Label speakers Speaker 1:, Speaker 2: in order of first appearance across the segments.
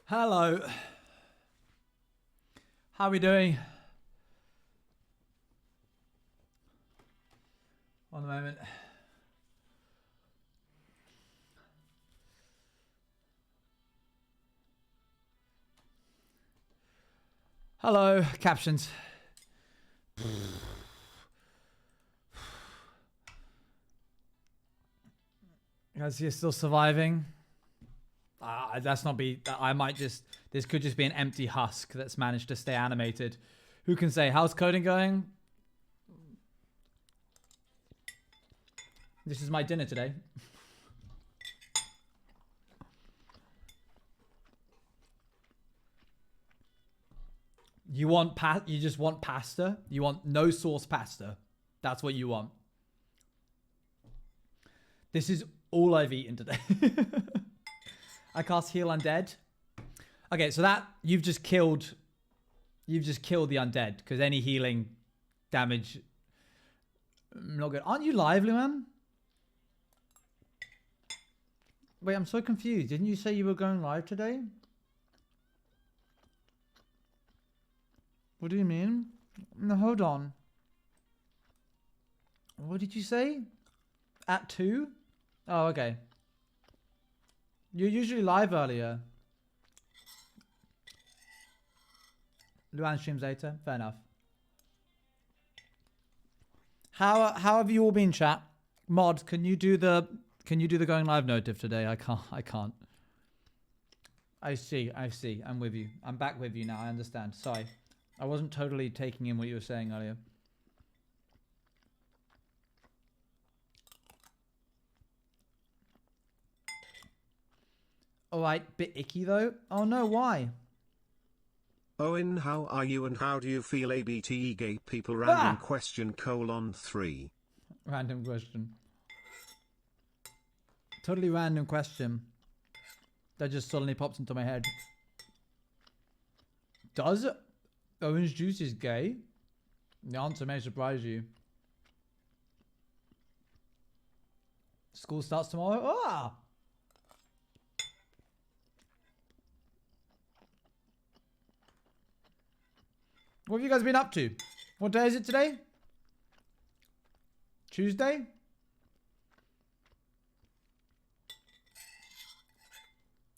Speaker 1: Hello. How are we doing? One moment. Hello, captions. Guys, you're still surviving. That's not be. I might just. This could just be an empty husk that's managed to stay animated. Who can say? How's coding going? This is my dinner today. You just want pasta? You want no sauce pasta? That's what you want. This is all I've eaten today. I cast heal undead. Okay, so that you've just killed the undead because any healing damage not good. Aren't you live, Luan? Wait, I'm so confused. Didn't you say you were going live today? What do you mean? No, hold on. What did you say? At 2? Oh, okay. You're usually live earlier. Luan streams later. Fair enough. How have you all been, chat? Mod, can you do the going live notif today? I can't. I see. I'm with you. I'm back with you now. I understand. Sorry. I wasn't totally taking in what you were saying earlier. Alright, bit icky though. Oh no, why?
Speaker 2: Owen, how are you and how do you feel? ABTE gay people random question : 3.
Speaker 1: Random question. Totally random question. That just suddenly pops into my head. Does orange juice is gay? The answer may surprise you. School starts tomorrow? Ah! What have you guys been up to? What day is it today? Tuesday?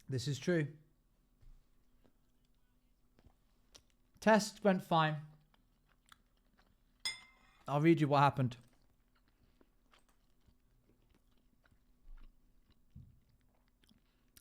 Speaker 1: This is true. Test went fine. I'll read you what happened.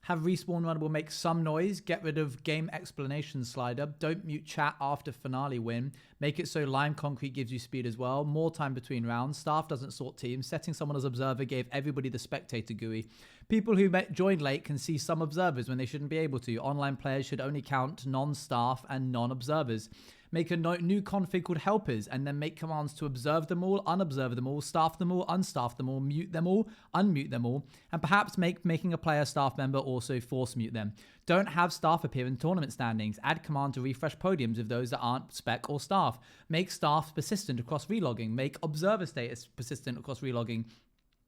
Speaker 1: Have respawn run will make some noise. Get rid of game explanation slider. Don't mute chat after finale win. Make it so lime concrete gives you speed as well. More time between rounds. Staff doesn't sort teams. Setting someone as observer gave everybody the spectator GUI. People who joined late can see some observers when they shouldn't be able to. Online players should only count non-staff and non-observers. Make a new config called helpers and then make commands to observe them all, unobserve them all, staff them all, unstaff them all, mute them all, unmute them all, and perhaps making a player staff member also force mute them. Don't have staff appear in tournament standings. Add command to refresh podiums of those that aren't spec or staff. Make staff persistent across relogging. Make observer status persistent across relogging.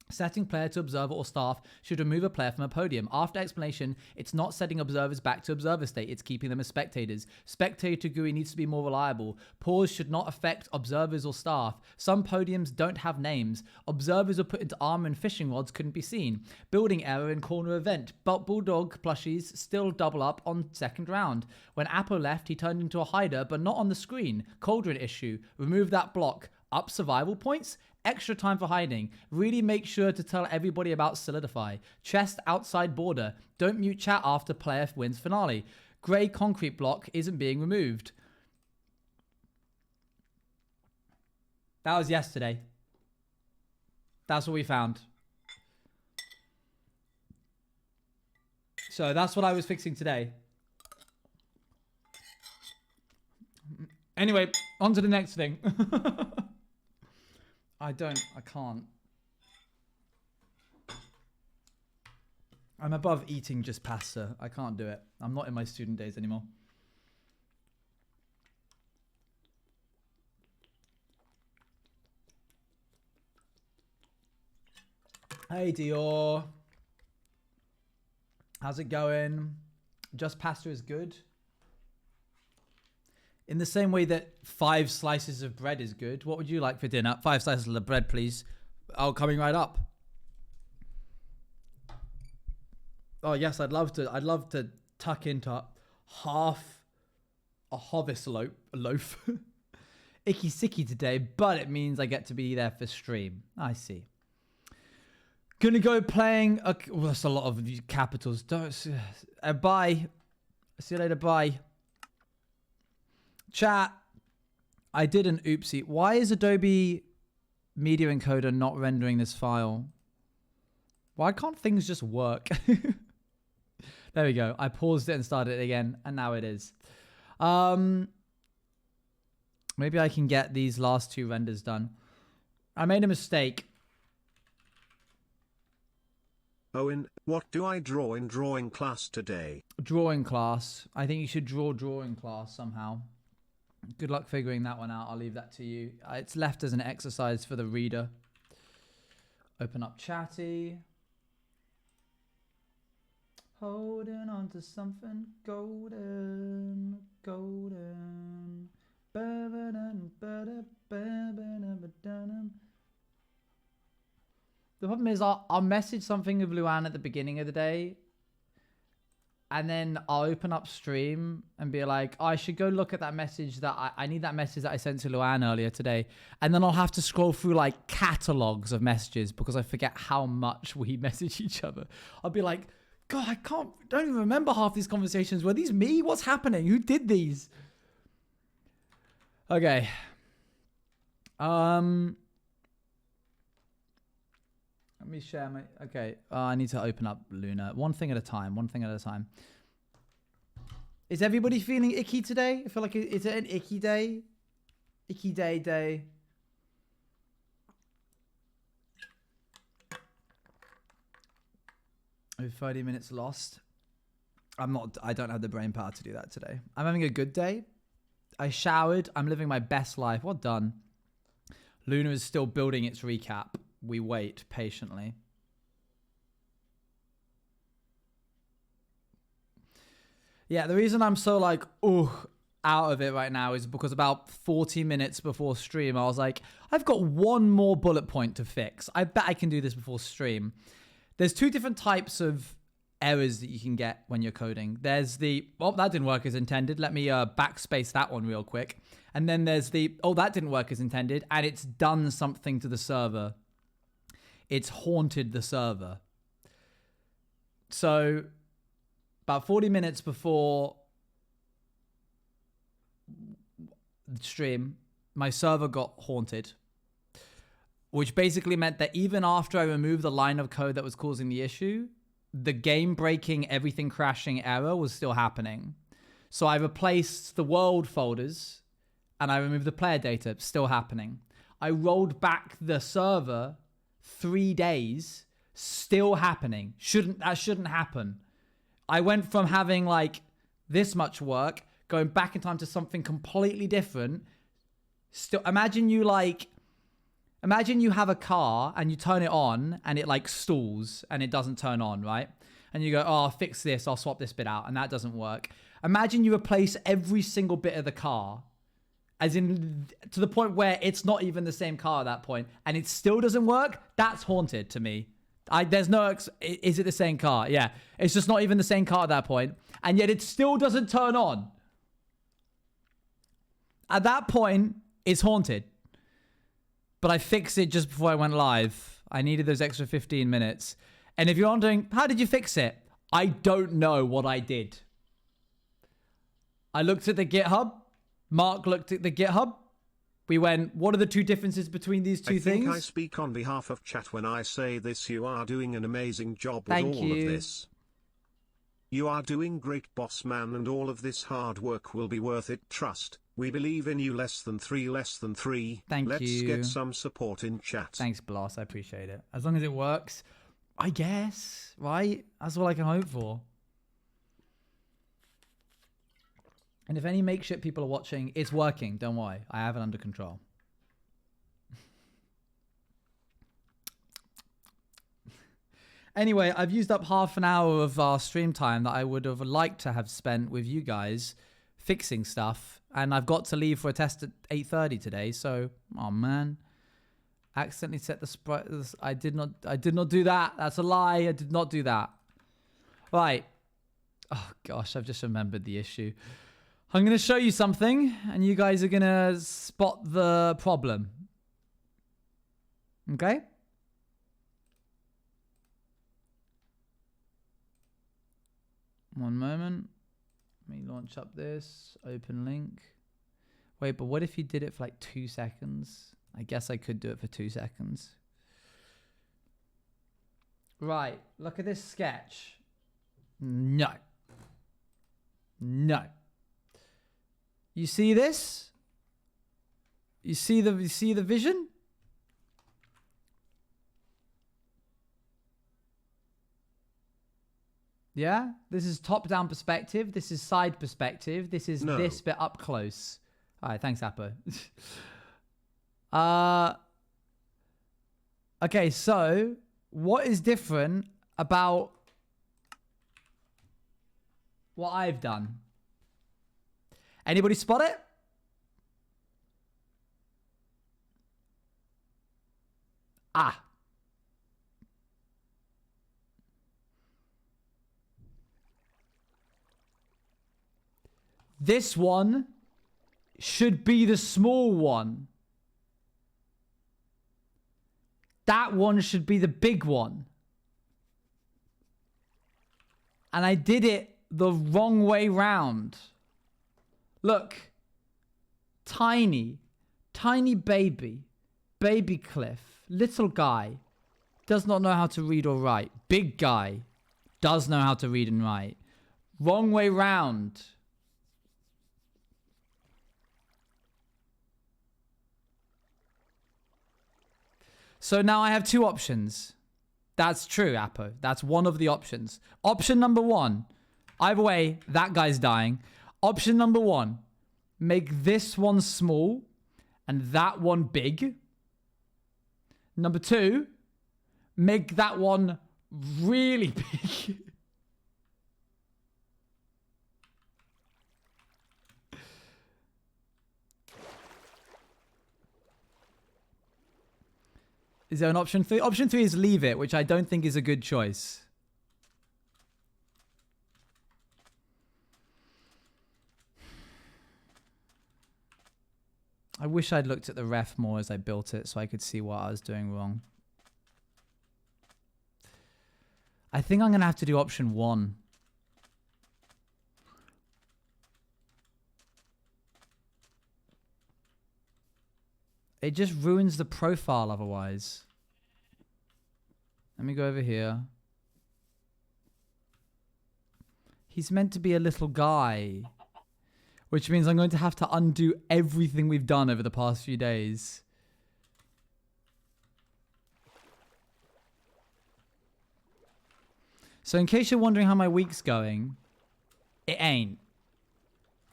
Speaker 1: Setting player to observer or staff should remove a player from a podium. After explanation, it's not setting observers back to observer state, it's keeping them as spectators. Spectator GUI needs to be more reliable. Pause should not affect observers or staff. Some podiums don't have names. Observers are put into armor and fishing rods couldn't be seen. Building error in corner event. But Bulldog plushies still double up on second round. When Apple left, he turned into a hider, but not on the screen. Cauldron issue. Remove that block. Up survival points? Extra time for hiding. Really make sure to tell everybody about Solidify. Chest outside border. Don't mute chat after player wins finale. Grey concrete block isn't being removed. That was yesterday. That's what we found. So that's what I was fixing today. Anyway, on to the next thing. I can't. I'm above eating just pasta. I can't do it. I'm not in my student days anymore. Hey Dior. How's it going? Just pasta is good. In the same way that 5 slices of bread is good. What would you like for dinner? 5 slices of bread, please. Oh, coming right up. Oh, yes, I'd love to tuck into half a Hovis loaf. Icky sicky today, but it means I get to be there for stream. I see. Gonna go playing. Well, that's a lot of capitals. Don't. Bye. See you later. Bye. Chat. I did an oopsie. Why is Adobe Media Encoder not rendering this file? Why can't things just work? There we go. I paused it and started it again, and now it is. Maybe I can get these last 2 renders done. I made a mistake.
Speaker 2: Owen, what do I draw in drawing class today?
Speaker 1: Drawing class. I think you should draw drawing class somehow. Good luck figuring that one out. I'll leave that to you. It's left as an exercise for the reader. Open up Chatty. Holding on to something golden, golden. The problem is I'll message something with Luan at the beginning of the day, and then I'll open up stream and be like, oh, I should go look at that message that I need that message that I sent to Luan earlier today. And then I'll have to scroll through like catalogs of messages because I forget how much we message each other. I'll be like, God, don't even remember half these conversations. Were these me? What's happening? Who did these? Okay. Let me share my... Okay. I need to open up Luna. One thing at a time. Is everybody feeling icky today? I feel like is it an icky day? Icky day. Over 30 minutes lost. I don't have the brain power to do that today. I'm having a good day. I showered. I'm living my best life. Well done. Luna is still building its recap. We wait patiently. Yeah, the reason I'm so like, out of it right now is because about 40 minutes before stream, I was like, I've got one more bullet point to fix. I bet I can do this before stream. There's 2 different types of errors that you can get when you're coding. There's the, that didn't work as intended. Let me backspace that one real quick. And then there's the, that didn't work as intended. And it's done something to the server. It's haunted the server. So about 40 minutes before the stream, my server got haunted, which basically meant that even after I removed the line of code that was causing the issue, the game breaking, everything crashing error was still happening. So I replaced the world folders and I removed the player data, still happening. I rolled back the server 3 days, still happening. That shouldn't happen. I went from having like this much work, going back in time to something completely different. Still, imagine you have a car and you turn it on and it like stalls and it doesn't turn on, right? And you go, oh, I'll fix this. I'll swap this bit out. And that doesn't work. Imagine you replace every single bit of the car, as in to the point where it's not even the same car at that point and it still doesn't work. That's haunted to me. There's no, is it the same car? Yeah. It's just not even the same car at that point. And yet it still doesn't turn on. At that point, it's haunted. But I fixed it just before I went live. I needed those extra 15 minutes. And if you're wondering, how did you fix it? I don't know what I did. I looked at the GitHub. Mark looked at the GitHub. We went, what are the 2 differences between these 2 things?
Speaker 2: I think I speak on behalf of chat when I say this. You are doing an amazing job with all of this. You are doing great, boss man, and all of this hard work will be worth it. Trust. We believe in you. Less than 3.
Speaker 1: Thank you.
Speaker 2: Let's get some support in chat.
Speaker 1: Thanks, Bloss. I appreciate it. As long as it works, I guess, right? That's all I can hope for. And if any makeshift people are watching, it's working. Don't worry. I have it under control. Anyway, I've used up half an hour of our stream time that I would have liked to have spent with you guys fixing stuff. And I've got to leave for a test at 8:30 today. So, oh man. Accidentally set the sprite. I did not do that. That's a lie. I did not do that. Right. Oh gosh, I've just remembered the issue. I'm going to show you something and you guys are going to spot the problem. Okay? One moment. Let me launch up this. Open link. Wait, but what if you did it for like 2 seconds? I guess I could do it for 2 seconds. Right. Look at this sketch. No. No. You see this? You see the vision? Yeah? This is top-down perspective. This is side perspective. This is this bit up close. All right, thanks, Apo. Okay, so what is different about what I've done? Anybody spot it? Ah. This one should be the small one. That one should be the big one. And I did it the wrong way round. Look. Tiny baby. Baby Cliff. Little guy. Does not know how to read or write. Big guy. Does know how to read and write. Wrong way round. So now I have two options. That's true, Apo. That's one of the options. Option number one. Either way, that guy's dying. Option number one. Make this one small and that one big. Number two. Make that one really big. Is there an option 3? Option 3 is leave it, which I don't think is a good choice. I wish I'd looked at the ref more as I built it so I could see what I was doing wrong. I think I'm going to have to do option 1. It just ruins the profile otherwise. Let me go over here. He's meant to be a little guy. Which means I'm going to have to undo everything we've done over the past few days. So in case you're wondering how my week's going, it ain't.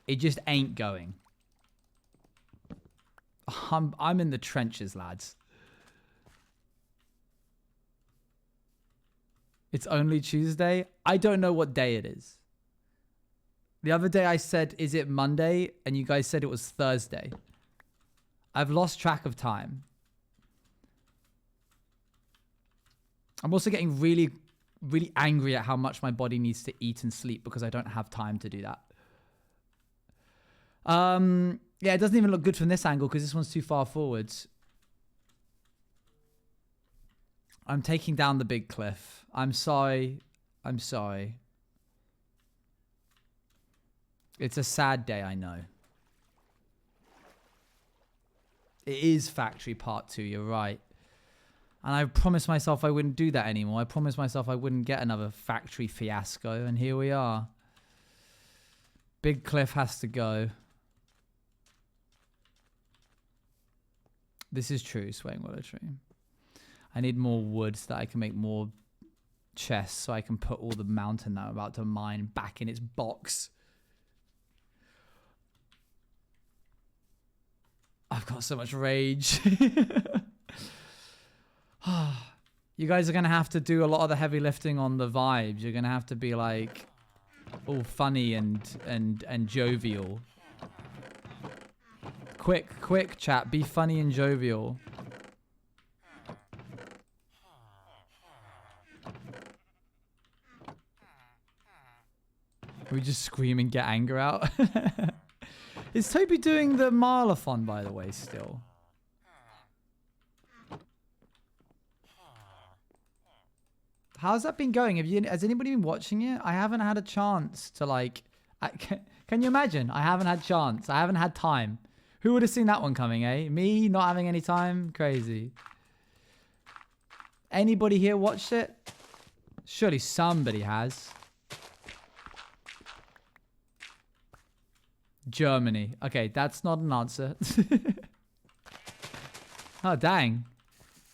Speaker 1: It just ain't going. I'm in the trenches, lads. It's only Tuesday. I don't know what day it is. The other day I said, is it Monday? And you guys said it was Thursday. I've lost track of time. I'm also getting really, really angry at how much my body needs to eat and sleep because I don't have time to do that. Yeah, it doesn't even look good from this angle because this one's too far forwards. I'm taking down the big cliff. I'm sorry. I'm sorry. It's a sad day, I know. It is Factory Part 2, you're right. And I promised myself I wouldn't do that anymore. I promised myself I wouldn't get another factory fiasco, and here we are. Big cliff has to go. This is true, Swaying Willow Tree. I need more wood so that I can make more chests so I can put all the mountain that I'm about to mine back in its box. I've got so much rage. You guys are going to have to do a lot of the heavy lifting on the vibes. You're going to have to be like all funny and jovial. Quick, chat. Be funny and jovial. We just scream and get anger out. Is Toby doing the Marlathon, by the way, still? How's that been going? Has anybody been watching it? I haven't had a chance to like... Can you imagine? I haven't had chance. I haven't had time. Who would have seen that one coming, eh? Me not having any time? Crazy. Anybody here watched it? Surely somebody has. Germany. Okay, that's not an answer. Oh, dang.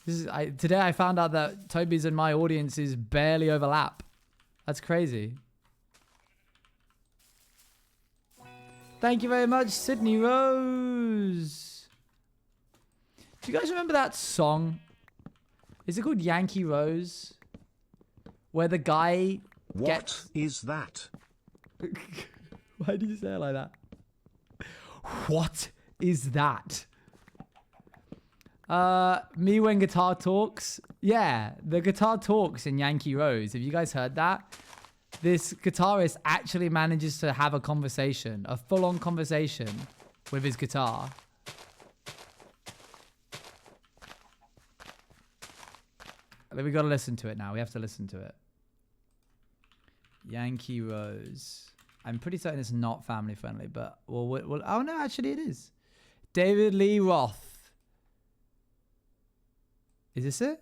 Speaker 1: Today I found out that Toby's and my audiences barely overlap. That's crazy. Thank you very much, Sydney Rose. Do you guys remember that song? Is it called Yankee Rose? Where the guy gets...
Speaker 2: What is that?
Speaker 1: Why do you say it like that? What is that? Me when guitar talks. Yeah, the guitar talks in Yankee Rose. Have you guys heard that? This guitarist actually manages to have a conversation, a full-on conversation with his guitar. We got to listen to it now. We have to listen to it. Yankee Rose. I'm pretty certain it's not family friendly, but well, oh no, actually it is. David Lee Roth. Is this it?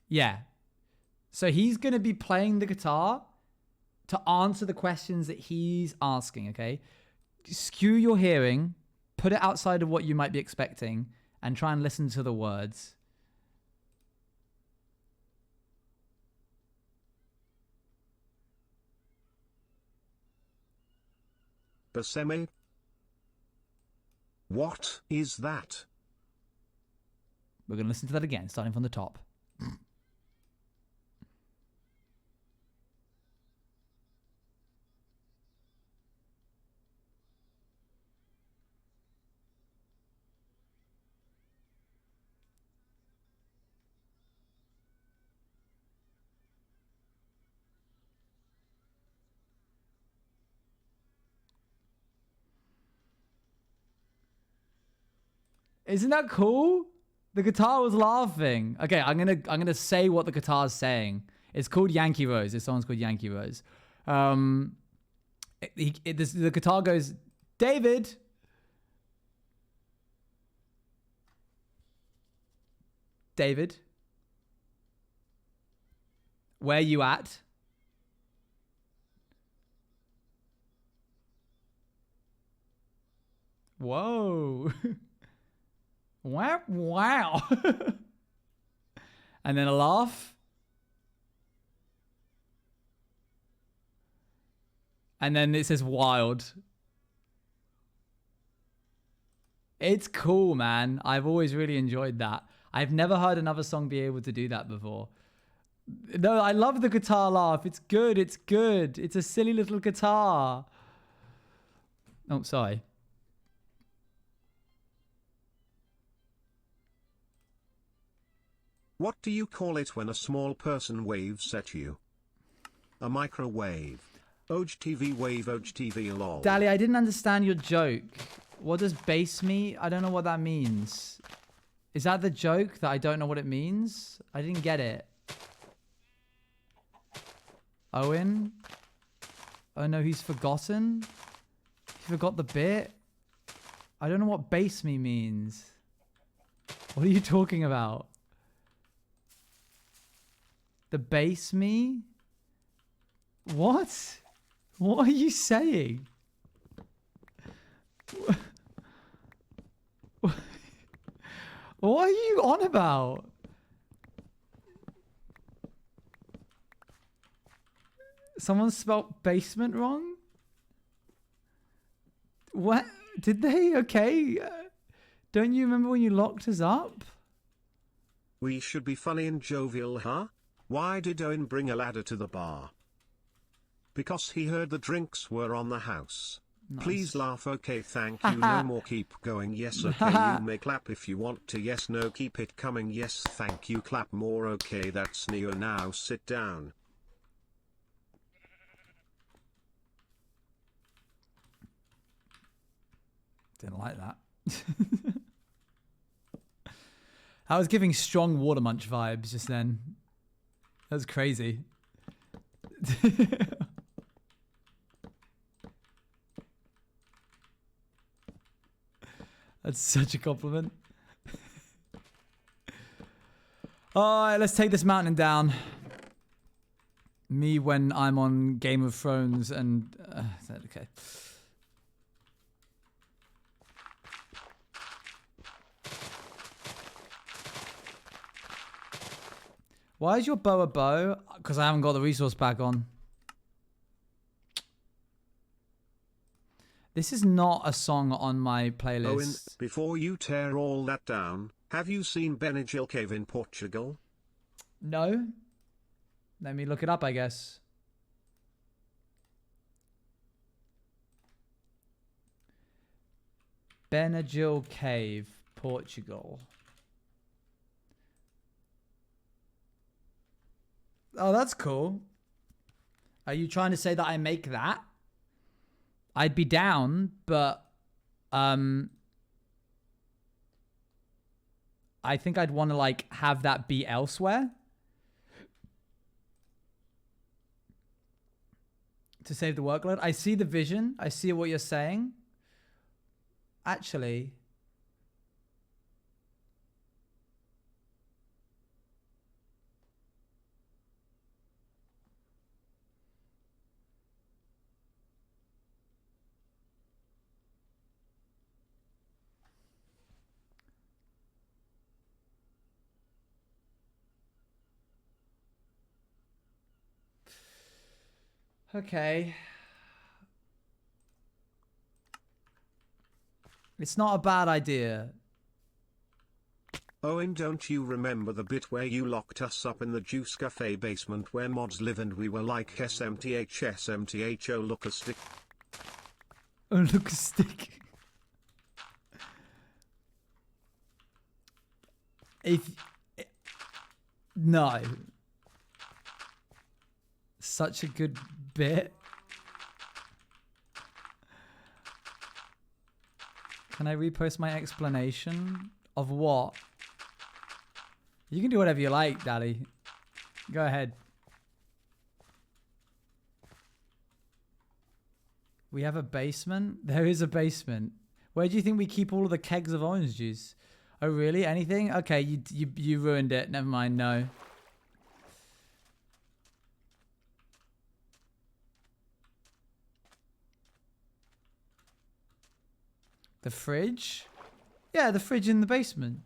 Speaker 1: Yeah. So he's going to be playing the guitar to answer the questions that he's asking, okay? Skew your hearing, put it outside of what you might be expecting, and try and listen to the words.
Speaker 2: Besame? What is that?
Speaker 1: We're going to listen to that again, starting from the top. Isn't that cool? The guitar was laughing. Okay, I'm gonna say what the guitar's saying. It's called Yankee Rose. This song's called Yankee Rose. The guitar goes, David. David. Where you at? Whoa. Wow. Wow. And then a laugh. And then it says wild. It's cool, man. I've always really enjoyed that. I've never heard another song be able to do that before. No, I love the guitar laugh. It's good. It's good. It's a silly little guitar. Oh, sorry.
Speaker 2: What do you call it when a small person waves at you? A microwave. OGTV wave, OGTV lol.
Speaker 1: Dali, I didn't understand your joke. What does base me? I don't know what that means. Is that the joke that I don't know what it means? I didn't get it. Owen? Oh no, he's forgotten? He forgot the bit? I don't know what base me means. What are you talking about? The base me? What? What are you saying? What are you on about? Someone spelled basement wrong? What? Did they? Okay. Don't you remember when you locked us up?
Speaker 2: We should be funny and jovial, huh? Why did Owen bring a ladder to the bar? Because he heard the drinks were on the house. Nice. Please laugh. Okay, thank you. No more. Keep going. Yes, okay. You may clap if you want to. Yes, no. Keep it coming. Yes, thank you. Clap more. Okay, that's Neo. Now sit down.
Speaker 1: Didn't like that. I was giving strong Water Munch vibes just then. That was crazy. That's such a compliment. Alright, let's take this mountain down. Me when I'm on Game of Thrones and... okay. Why is your bow a bow? Because I haven't got the resource pack on. This is not a song on my playlist.
Speaker 2: Owen, before you tear all that down, have you seen Benagil Cave in Portugal?
Speaker 1: No. Let me look it up, I guess. Benagil Cave, Portugal. Oh, that's cool. Are you trying to say that I make that? I'd be down, but I think I'd want to like have that be elsewhere to save the workload. I see the vision. I see what you're saying. Actually, okay. It's not a bad idea.
Speaker 2: Owen, don't you remember the bit where you locked us up in the Juice Cafe basement where mods live and we were like SMTH SMTH, oh look a stick.
Speaker 1: Oh look a stick. No. Such a good bit. Can I repost my explanation of what? You can do whatever you like, Daddy. Go ahead. We have a basement? There is a basement. Where do you think we keep all of the kegs of orange juice? Oh, really? Anything? Okay, you ruined it. Never mind, no. The fridge? Yeah, the fridge in the basement.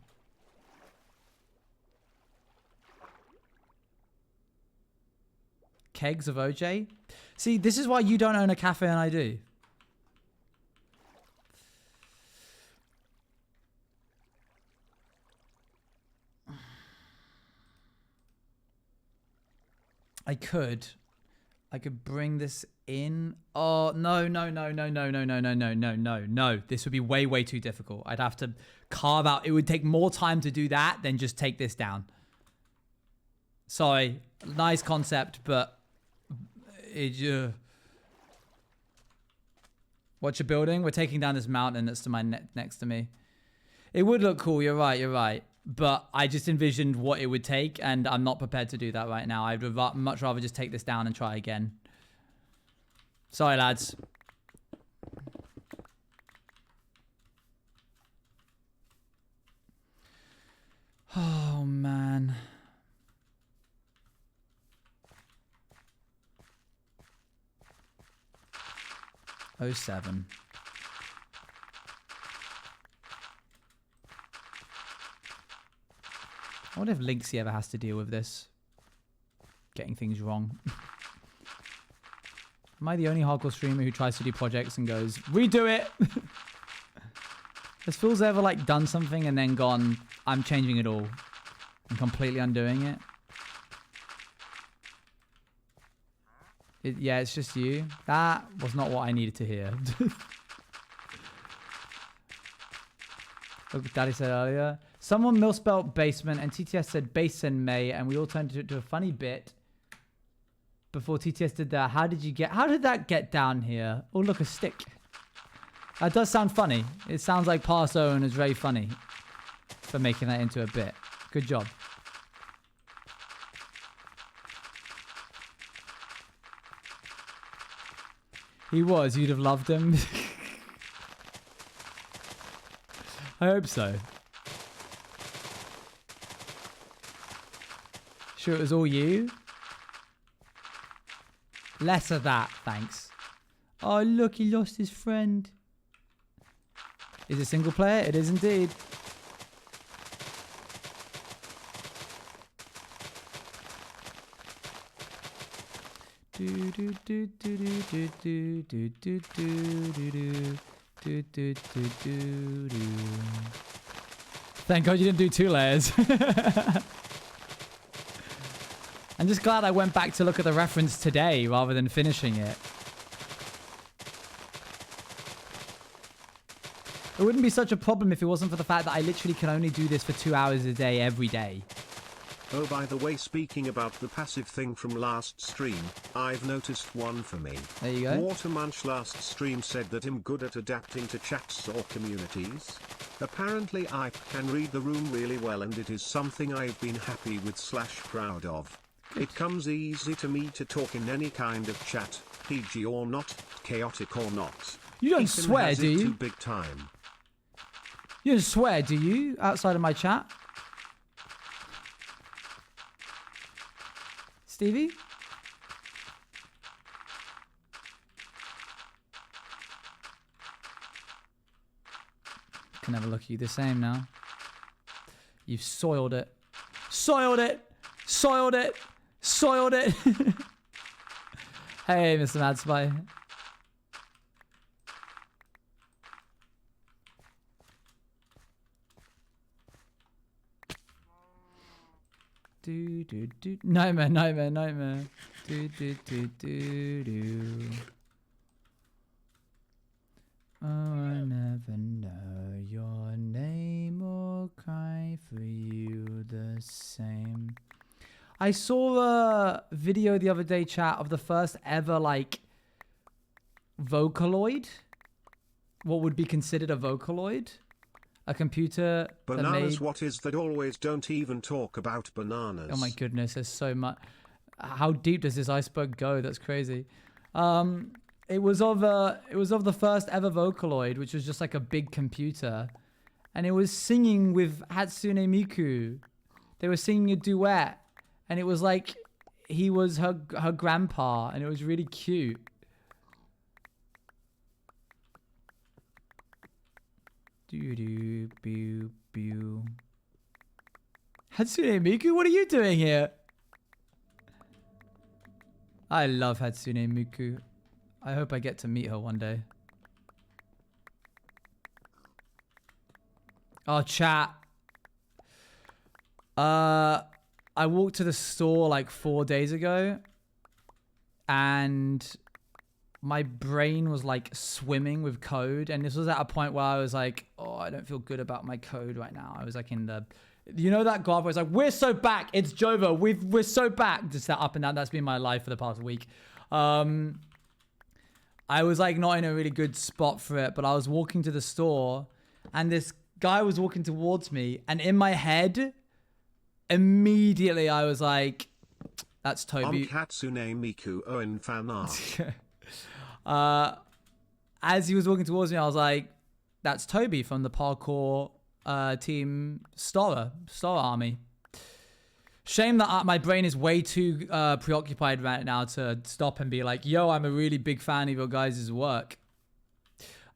Speaker 1: Kegs of OJ? See, this is why you don't own a cafe and I do. I could bring this in. Oh, no. This would be way too difficult. I'd have to carve out. It would take more time to do that than just take this down. Sorry. Nice concept, but... What you're building? We're taking down this mountain that's to my next to me. It would look cool. You're right. But I just envisioned what it would take, and I'm not prepared to do that right now. I'd much rather just take this down and try again. Sorry, lads. Oh, man. Oh, 07. I wonder if Linksy ever has to deal with this. Getting things wrong. Am I the only hardcore streamer who tries to do projects and goes, redo it? Has Phil's ever like done something and then gone, I'm changing it all and completely undoing it? Yeah, it's just you. That was not what I needed to hear. Like Daddy said earlier. Someone misspelled basement and TTS said basin May, and we all turned it to a funny bit before TTS did that. How did that get down here? Oh, look, a stick. That does sound funny. It sounds like past Owen is very funny for making that into a bit. Good job. He was. You'd have loved him. I hope so. Sure it was all you? Less of that, thanks. Oh, look, he lost his friend. Is it single player? It is indeed. Thank God you didn't do 2 layers. I'm just glad I went back to look at the reference today rather than finishing it. It wouldn't be such a problem if it wasn't for the fact that I literally can only do this for 2 hours a day every day.
Speaker 2: Oh, by the way, speaking about the passive thing from last stream, I've noticed one for me.
Speaker 1: There you go.
Speaker 2: Watermunch last stream said that I'm good at adapting to chats or communities. Apparently I can read the room really well, and it is something I've been happy with / proud of.
Speaker 1: Good.
Speaker 2: It comes easy to me to talk in any kind of chat, PG or not, chaotic or not.
Speaker 1: You don't
Speaker 2: Ethan
Speaker 1: swear,
Speaker 2: has
Speaker 1: do
Speaker 2: it
Speaker 1: you?
Speaker 2: too big time.
Speaker 1: You don't swear, do you? Outside of my chat? Stevie? Can never look at you the same now. You've soiled it. Soiled it! Soiled it! Soiled it! Hey, Mr. Mad Spy. Do do do. Nightmare, nightmare, nightmare. Do do do do do. Oh, I never know your name or cry for you the same. I saw a video the other day, chat, of the first ever like Vocaloid. What would be considered a Vocaloid? A computer
Speaker 2: Bananas,
Speaker 1: that made...
Speaker 2: what is that? Always don't even talk about bananas.
Speaker 1: Oh my goodness, there's so much. How deep does this iceberg go? That's crazy. It was of the first ever Vocaloid, which was just like a big computer, and it was singing with Hatsune Miku. They were singing a duet, and it was like he was her grandpa, and it was really cute. Doo-doo, boo, boo. Hatsune Miku, what are you doing here? I love Hatsune Miku. I hope I get to meet her one day. Oh, chat. I walked to the store like 4 days ago, and my brain was like swimming with code, and this was at a point where I was like, oh, I don't feel good about my code right now. I was like in the, you know, that graph where it's like, we're so back, it's Jova, we're so back, just that up and down. That's been my life for the past week. I was like not in a really good spot for it, but I was walking to the store and this guy was walking towards me, and in my head immediately I was like, that's Toby.
Speaker 2: Hatsune Miku Owen fan art.
Speaker 1: As he was walking towards me, I was like, that's Toby from the parkour team Star Army. Shame that my brain is way too preoccupied right now to stop and be like, yo, I'm a really big fan of your guys' work.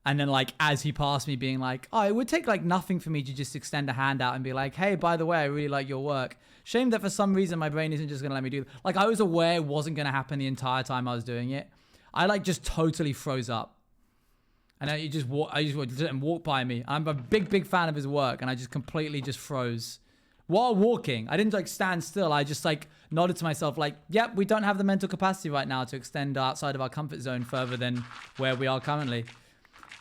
Speaker 1: And then like, as he passed me being like, oh, it would take like nothing for me to just extend a hand out and be like, hey, by the way, I really like your work. Shame that for some reason my brain isn't just going to let me do it. Like, I was aware it wasn't going to happen the entire time I was doing it. I like just totally froze up. And you just walk, I just let him walk by me. I'm a big fan of his work, and I just completely just froze. While walking, I didn't like stand still. I just like nodded to myself like, yep, we don't have the mental capacity right now to extend outside of our comfort zone further than where we are currently.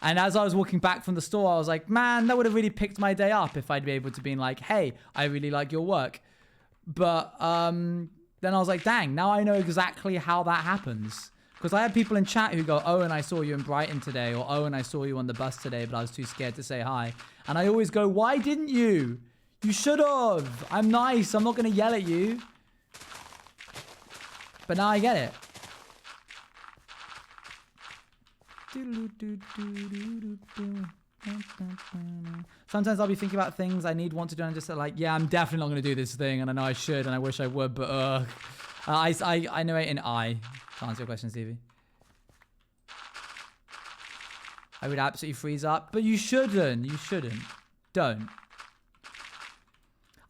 Speaker 1: And as I was walking back from the store, I was like, man, that would have really picked my day up if I'd be able to be like, hey, I really like your work. But then I was like, dang, now I know exactly how that happens. Because I have people in chat who go, Owen, I saw you in Brighton today, or Owen, I saw you on the bus today, but I was too scared to say hi. And I always go, why didn't you? You should have. I'm nice. I'm not going to yell at you. But now I get it. Sometimes I'll be thinking about things I want to do, and I'm just like, yeah, I'm definitely not going to do this thing, and I know I should, and I wish I would, but I know it in I. To answer your question, Stevie. I would absolutely freeze up, but you shouldn't. You shouldn't. Don't.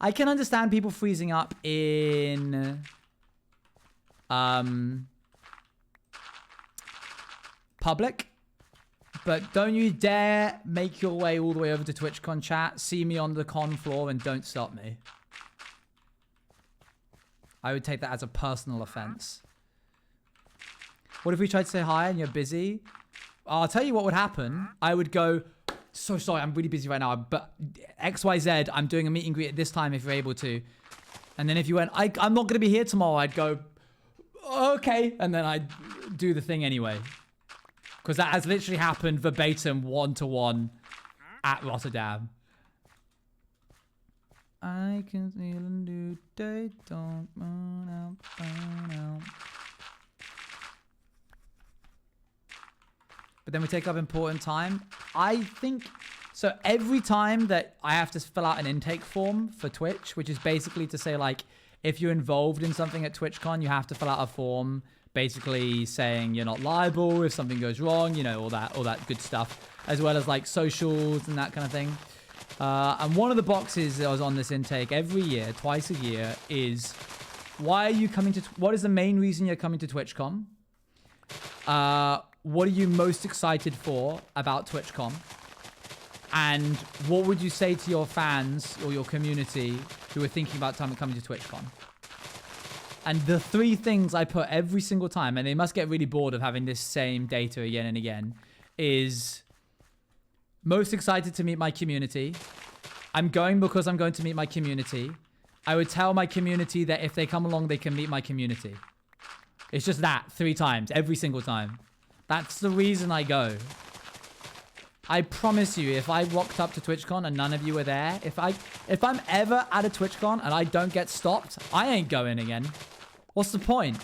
Speaker 1: I can understand people freezing up in public, but don't you dare make your way all the way over to TwitchCon chat, see me on the con floor, and don't stop me. I would take that as a personal offense. What if we tried to say hi and you're busy? I'll tell you what would happen. I would go, so sorry, I'm really busy right now, but XYZ, I'm doing a meet and greet at this time if you're able to. And then if you went, I'm not going to be here tomorrow, I'd go, okay. And then I'd do the thing anyway. Because that has literally happened verbatim, one-to-one at Rotterdam. I can feel a new day, don't burn out, burn out. But then we take up important time. I think, so every time that I have to fill out an intake form for Twitch, which is basically to say like, if you're involved in something at TwitchCon, you have to fill out a form basically saying you're not liable if something goes wrong, you know, all that good stuff, as well as like socials and that kind of thing. And one of the boxes that was on this intake every year, twice a year, is why are you coming to, what is the main reason you're coming to TwitchCon? What are you most excited for about TwitchCon? And what would you say to your fans or your community who are thinking about coming to TwitchCon? And the three things I put every single time, and they must get really bored of having this same data again and again, is most excited to meet my community. I'm going because I'm going to meet my community. I would tell my community that if they come along, they can meet my community. It's just that 3 times, every single time. That's the reason I go. I promise you, if I rocked up to TwitchCon and none of you were there, if I'm ever at a TwitchCon and I don't get stopped, I ain't going again. What's the point?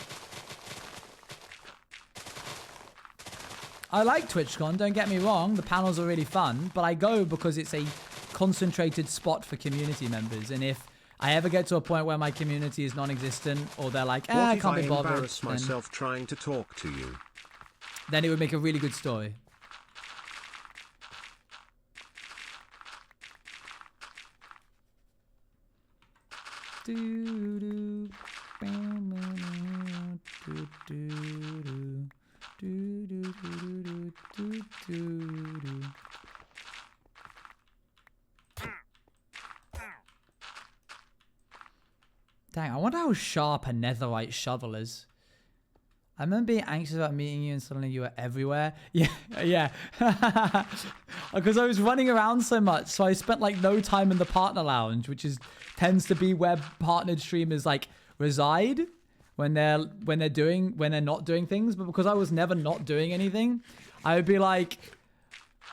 Speaker 1: I like TwitchCon, don't get me wrong. The panels are really fun, but I go because it's a concentrated spot for community members. And if I ever get to a point where my community is non-existent, or they're like, I can't be bothered,
Speaker 2: what if I embarrass myself trying to talk to you?
Speaker 1: Then it would make a really good story. Dang, I wonder how sharp a netherite shovel is. I remember being anxious about meeting you and suddenly you were everywhere. Yeah, yeah. Because I was running around so much, so I spent like no time in the partner lounge, which tends to be where partnered streamers like reside when they're not doing things. But because I was never not doing anything, I would be like,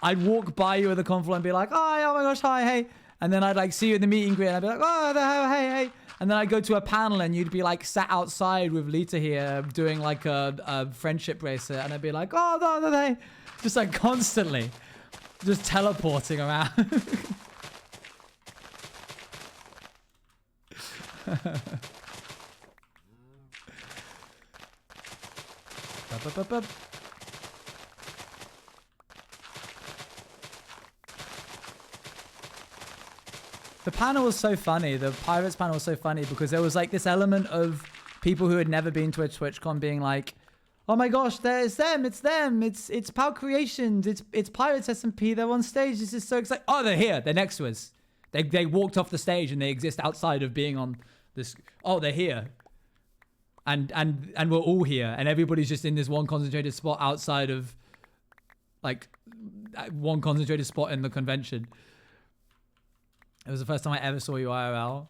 Speaker 1: I'd walk by you at the conf floor and be like, oh my gosh, hi, hey. And then I'd like see you in the meet and greet and I'd be like, oh, hey. And then I'd go to a panel and you'd be like sat outside with Lita here doing like a friendship bracelet. And I'd be like, oh, no. Just like constantly. Just teleporting around. The panel was so funny. The Pirates panel was so funny because there was like this element of people who had never been to a TwitchCon being like, Oh my gosh, it's them. It's PAL Creations. It's Pirates SMP. They're on stage. This is so exciting. Oh, they're here. They're next to us. They walked off the stage and they exist outside of being on this. Oh, they're here. And we're all here. And everybody's just in this one concentrated spot outside of, like, one concentrated spot in the convention. It was the first time I ever saw you IRL.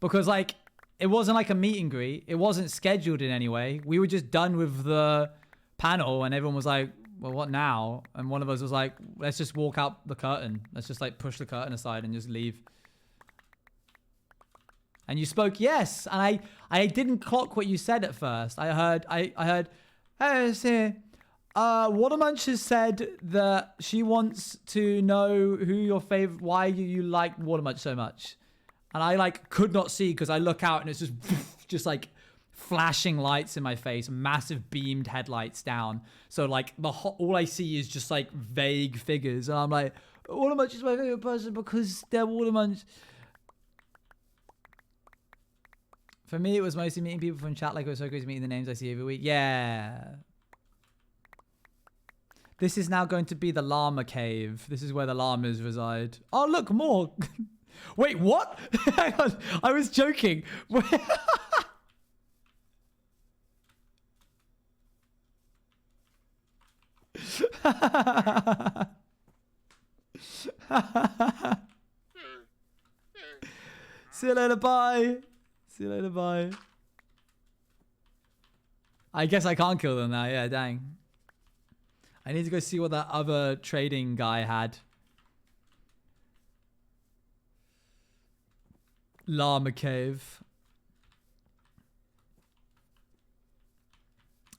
Speaker 1: Because, like, it wasn't like a meet and greet. It wasn't scheduled in any way. We were just done with the panel and everyone was like, well, what now? And one of us was like, let's just walk out the curtain. Let's just, like, push the curtain aside and just leave. And you spoke yes. And I didn't clock what you said at first. I heard, hey, it's here. Watermunch has said that she wants to know who your favorite, why you like Watermunch so much. And I, like, could not see because I look out and it's just like flashing lights in my face, massive beamed headlights down. So, like, all I see is just, like, vague figures. And I'm like, Watermunch is my favorite person because they're Watermunch. For me, it was mostly meeting people from chat. Like, it was so crazy meeting the names I see every week. Yeah. This is now going to be the llama cave. This is where the llamas reside. Oh, look, more. Wait, what? Hang on. I was joking. See you later, bye. See you later, bye. I guess I can't kill them now. Yeah, dang. I need to go see what that other trading guy had. Llama cave.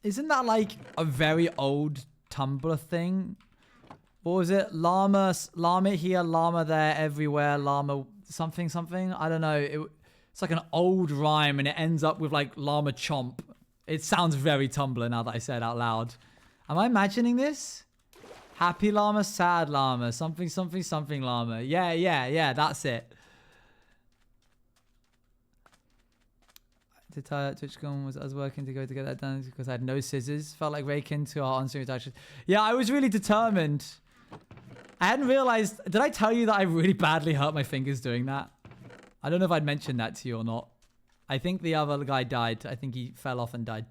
Speaker 1: Isn't that like a very old Tumblr thing? What was it? Llama here, llama there, everywhere, llama something. I don't know. It's like an old rhyme and it ends up with like llama chomp. It sounds very Tumblr now that I said it out loud. Am I imagining this? Happy llama, sad llama, something llama. Yeah, that's it. To tell TwitchCon was I was working to get that done because I had no scissors. Felt like raking to our on-stream actions. Yeah, I was really determined. I hadn't realized. Did I tell you that I really badly hurt my fingers doing that? I don't know if I'd mentioned that to you or not. I think the other guy died. I think he fell off and died.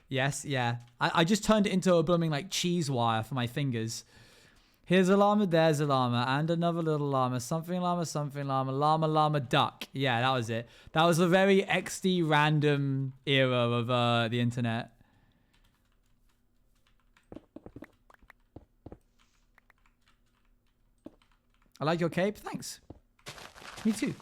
Speaker 1: Yes, yeah. I just turned it into a blooming like cheese wire for my fingers. Here's a llama, there's a llama, and another little llama. Something llama, llama, duck. Yeah, that was it. That was a very XD random era of the internet. I like your cape. Thanks. Me too.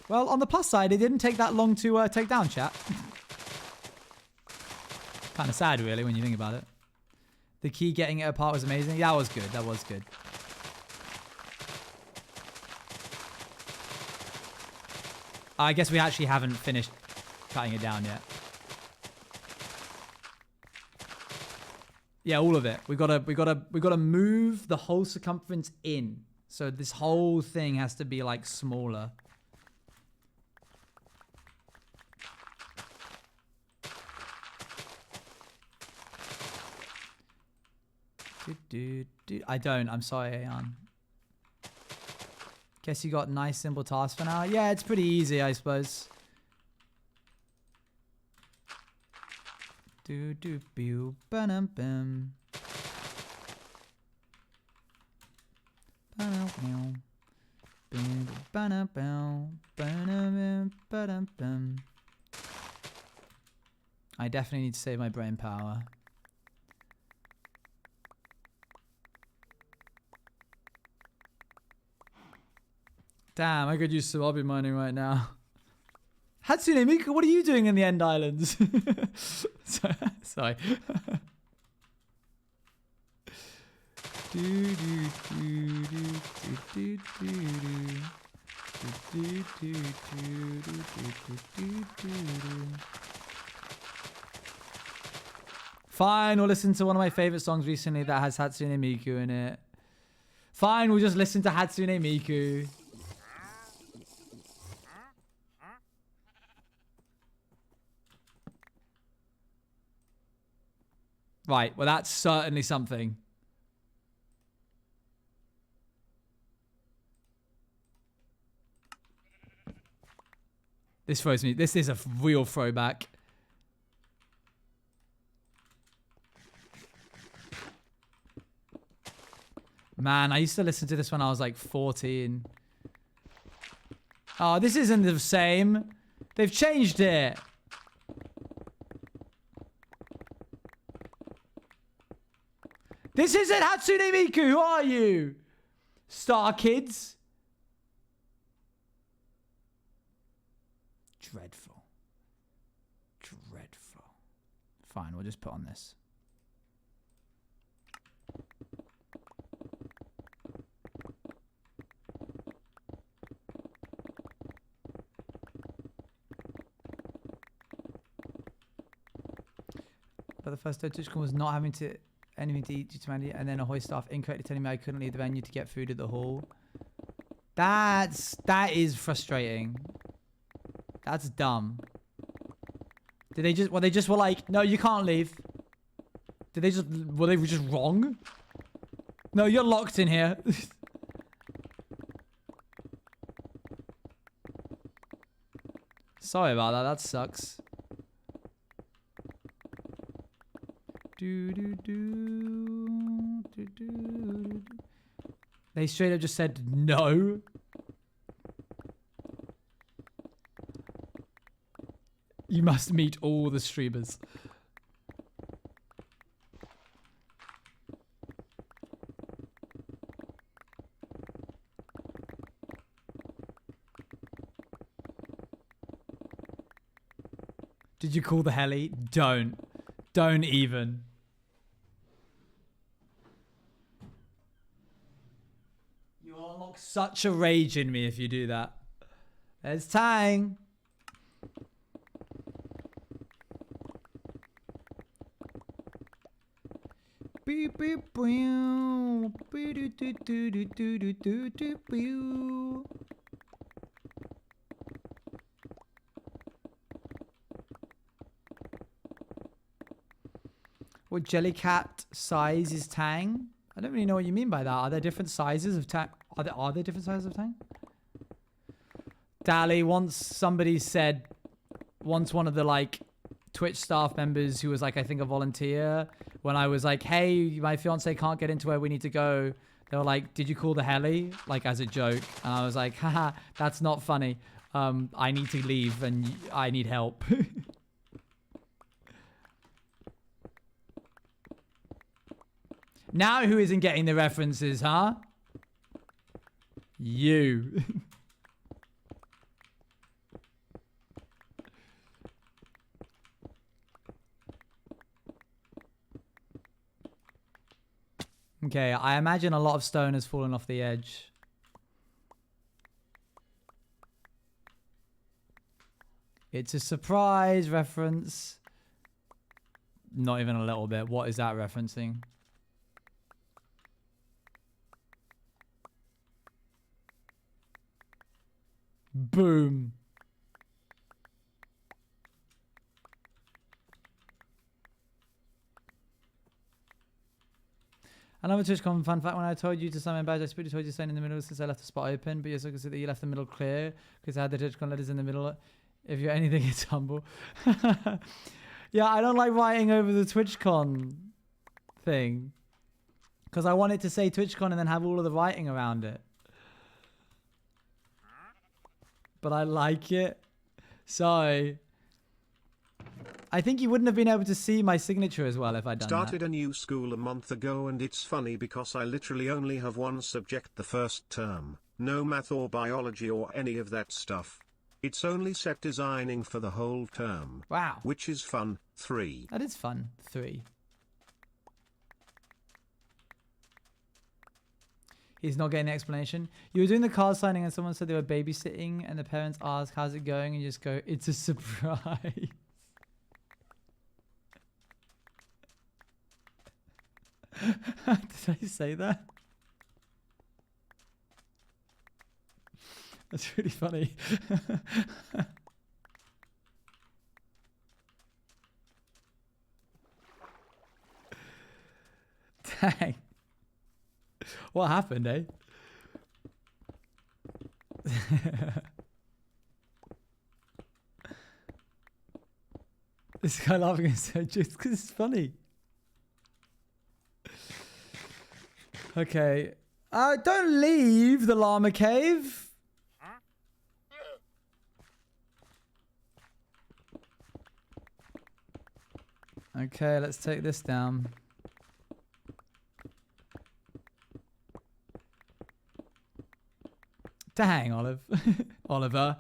Speaker 1: Well, on the plus side, it didn't take that long to take down, chat. Kind of sad, really, when you think about it. The key getting it apart was amazing. That was good. That was good. I guess we actually haven't finished cutting it down yet. Yeah, all of it. We gotta move the whole circumference in. So this whole thing has to be like smaller. I don't. I'm sorry, Aeon. Guess you got nice simple tasks for now. Yeah, it's pretty easy, I suppose. Ba-dum-bum. I definitely need to save my brain power. Damn, I could use Sawabi mining right now. Hatsune Miku, what are you doing in the End Islands? Sorry. Fine, we'll listen to one of my favorite songs recently that has Hatsune Miku in it. Fine, we'll just listen to Hatsune Miku. Right, well, that's certainly something. This throws me. This is a real throwback. Man, I used to listen to this when I was like 14. Oh, this isn't the same. They've changed it. This isn't Hatsune Miku. Who are you? Star Kids. Dreadful. Dreadful. Fine, we'll just put on this. But the first TwitchCon was not having anything to eat due to Mandy, and then a hoist staff incorrectly telling me I couldn't leave the venue to get food at the hall. That is frustrating. That's dumb. Did they just? Well, they just were like, no, you can't leave. Did they just? Were they just wrong? No, you're locked in here. Sorry about that. That sucks. They straight up just said no. You must meet all the streamers. Did you call the heli? Don't. Don't even. You unlock such a rage in me if you do that. There's Tang. Beep beep boom. Boo doo doo doo doo doo doo doo boo. What Jellycat size is Tang? I don't really know what you mean by that. Are there different sizes of Tang? Are there different sizes of Tang? Dally, once somebody said, once one of the like Twitch staff members who was like, I think a volunteer, when I was like, hey, my fiance can't get into where we need to go, they were like, did you call the heli? Like as a joke. And I was like, haha, that's not funny. I need to leave and I need help. Now who isn't getting the references, huh? You. Okay, I imagine a lot of stone has fallen off the edge. It's a surprise reference. Not even a little bit. What is that referencing? Boom. Another TwitchCon fun fact, when I told you to summon badge, I spooky told you to stand in the middle since I left the spot open, but you're so concerned that you left the middle clear because I had the TwitchCon letters in the middle. If you're anything, it's humble. Yeah, I don't like writing over the TwitchCon thing because I want it to say TwitchCon and then have all of the writing around it. But I like it. So I think you wouldn't have been able to see my signature as well if I'd done
Speaker 2: Started a new school a month ago and it's funny because I literally only have one subject the first term, no math or biology or any of that stuff. It's only set designing for the whole term.
Speaker 1: Wow.
Speaker 2: Which is fun. 3.
Speaker 1: That is fun. 3. He's not getting the explanation. You were doing the card signing and someone said they were babysitting and the parents asked, how's it going? And you just go, it's a surprise. Did I say that? That's really funny. Dang. What happened, eh? This guy laughing is so just because it's funny. Okay. Don't leave the llama cave. Okay, let's take this down. Dang, Olive. Oliver.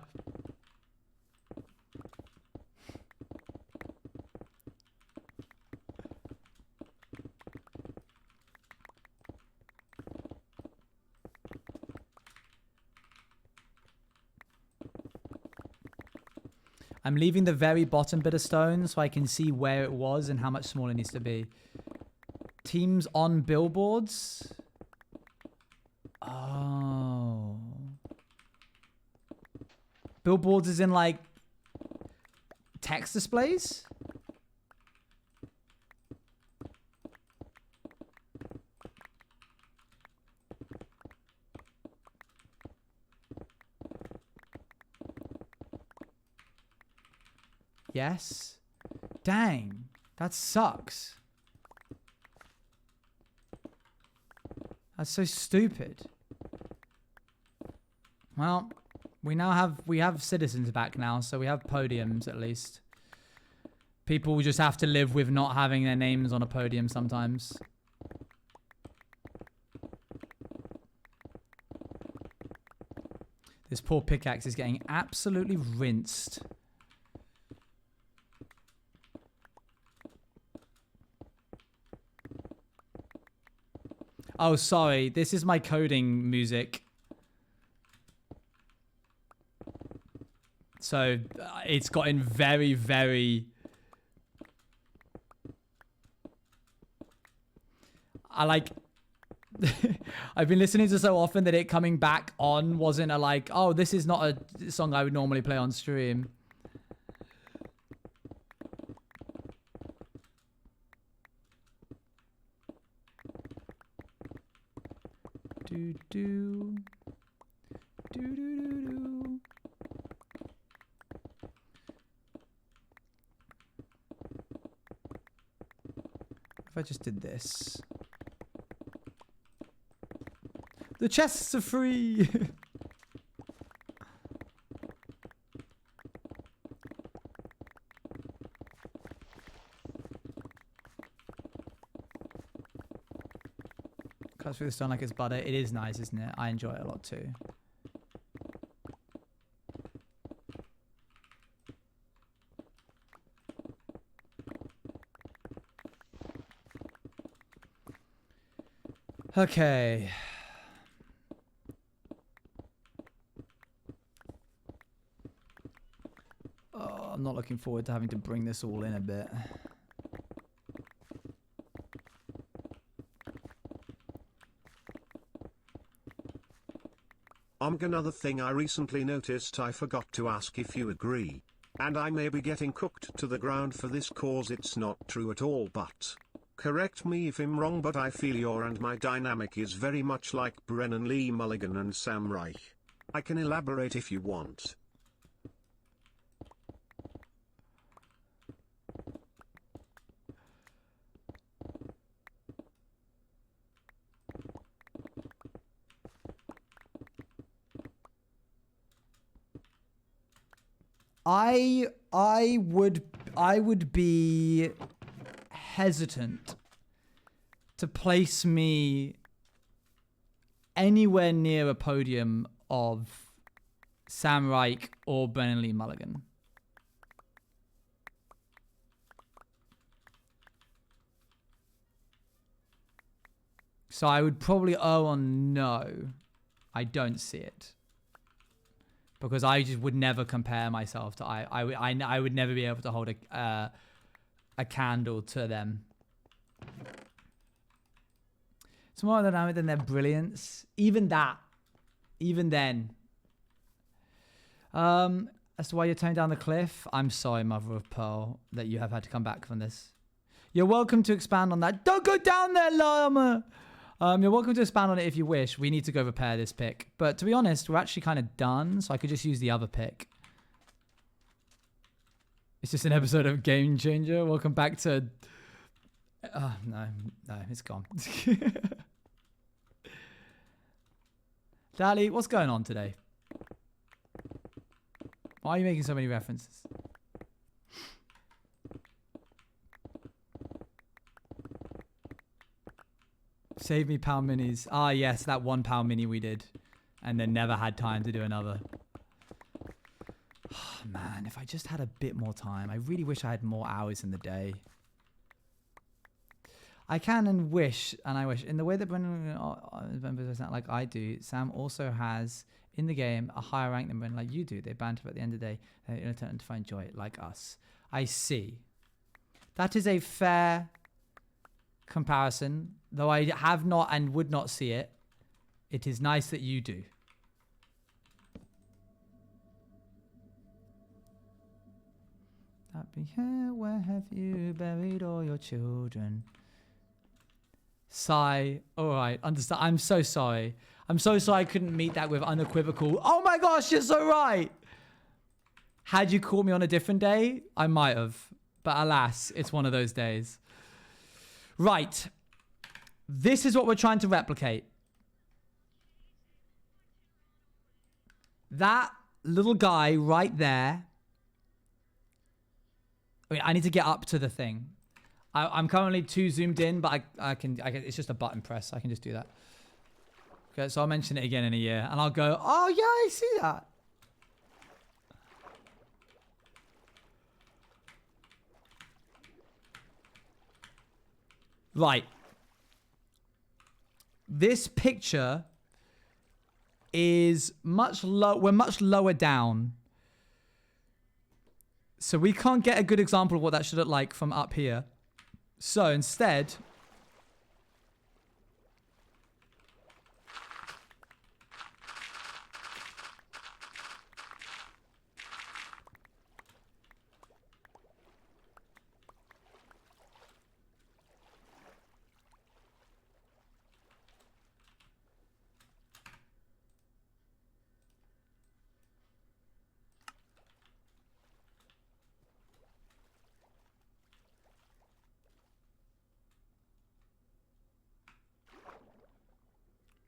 Speaker 1: I'm leaving the very bottom bit of stone so I can see where it was and how much smaller it needs to be. Teams on billboards. Oh. Billboards is in like text displays? Yes. Dang. That sucks. That's so stupid. Well, we have citizens back now, so we have podiums at least. People just have to live with not having their names on a podium sometimes. This poor pickaxe is getting absolutely rinsed. Oh, sorry. This is my coding music. So it's gotten very, very... I like... I've been listening to so often that it coming back on wasn't a like, oh, this is not a song I would normally play on stream. Do do do do do do. If I just did this, the chests are free. Cuts through the stone like it's butter. It is nice, isn't it? I enjoy it a lot too. Okay. Oh, I'm not looking forward to having to bring this all in a bit.
Speaker 2: Another thing I recently noticed, I forgot to ask if you agree. And I may be getting cooked to the ground for this cause it's not true at all, but correct me if I'm wrong, but I feel your and my dynamic is very much like Brennan Lee Mulligan and Sam Reich. I can elaborate if you want.
Speaker 1: I would be hesitant to place me anywhere near a podium of Sam Reich or Brennan Lee Mulligan. So I would probably err on no. I don't see it. Because I just would never compare myself to I would never be able to hold a candle to them. It's more dynamic than their brilliance. Even then. As to why you're turning down the cliff, I'm sorry, Mother of Pearl, that you have had to come back from this. You're welcome to expand on that. Don't go down there, llama. You're welcome to expand on it if you wish. We need to go repair this pick. But to be honest, we're actually kind of done, so I could just use the other pick. It's just an episode of Game Changer. Welcome back to... no, it's gone. Dali, what's going on today? Why are you making so many references? Save me pound minis. Ah, yes, that £1 mini we did. And then never had time to do another. Oh, man, if I just had a bit more time. I really wish I had more hours in the day. I can and wish, and I wish. In the way that Brendan, like I do, Sam also has, in the game, a higher rank than Brendan like you do. They banter at the end of the day. They turn to find joy, like us. I see. That is a fair comparison. Though I have not and would not see it. It is nice that you do. Happy here, where have you buried all your children? Sigh. Alright, understand. I'm so sorry. I'm so sorry I couldn't meet that with unequivocal. Oh my gosh, you're so right. Had you caught me on a different day, I might have. But alas, it's one of those days. Right. This is what we're trying to replicate. That little guy right there. Wait, I need to get up to the thing. I'm currently too zoomed in, but I can. It's just a button press. I can just do that. Okay, so I'll mention it again in a year, and I'll go, oh yeah, I see that. Right. This picture is much low. We're much lower down. So we can't get a good example of what that should look like from up here. So instead...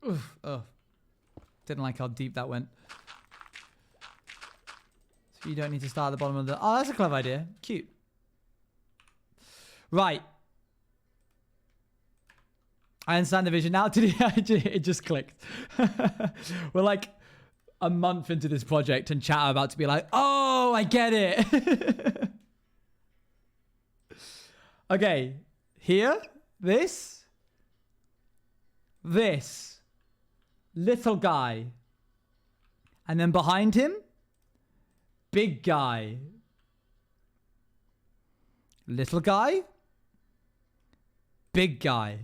Speaker 1: Oof, oh. Didn't like how deep that went. So you don't need to start at the bottom of the... Oh, that's a clever idea. Cute. Right. I understand the vision now. It just clicked. We're like a month into this project and chat are about to be like, oh, I get it. Okay. Here. This. Little guy. And then behind him, big guy. Little guy. Big guy.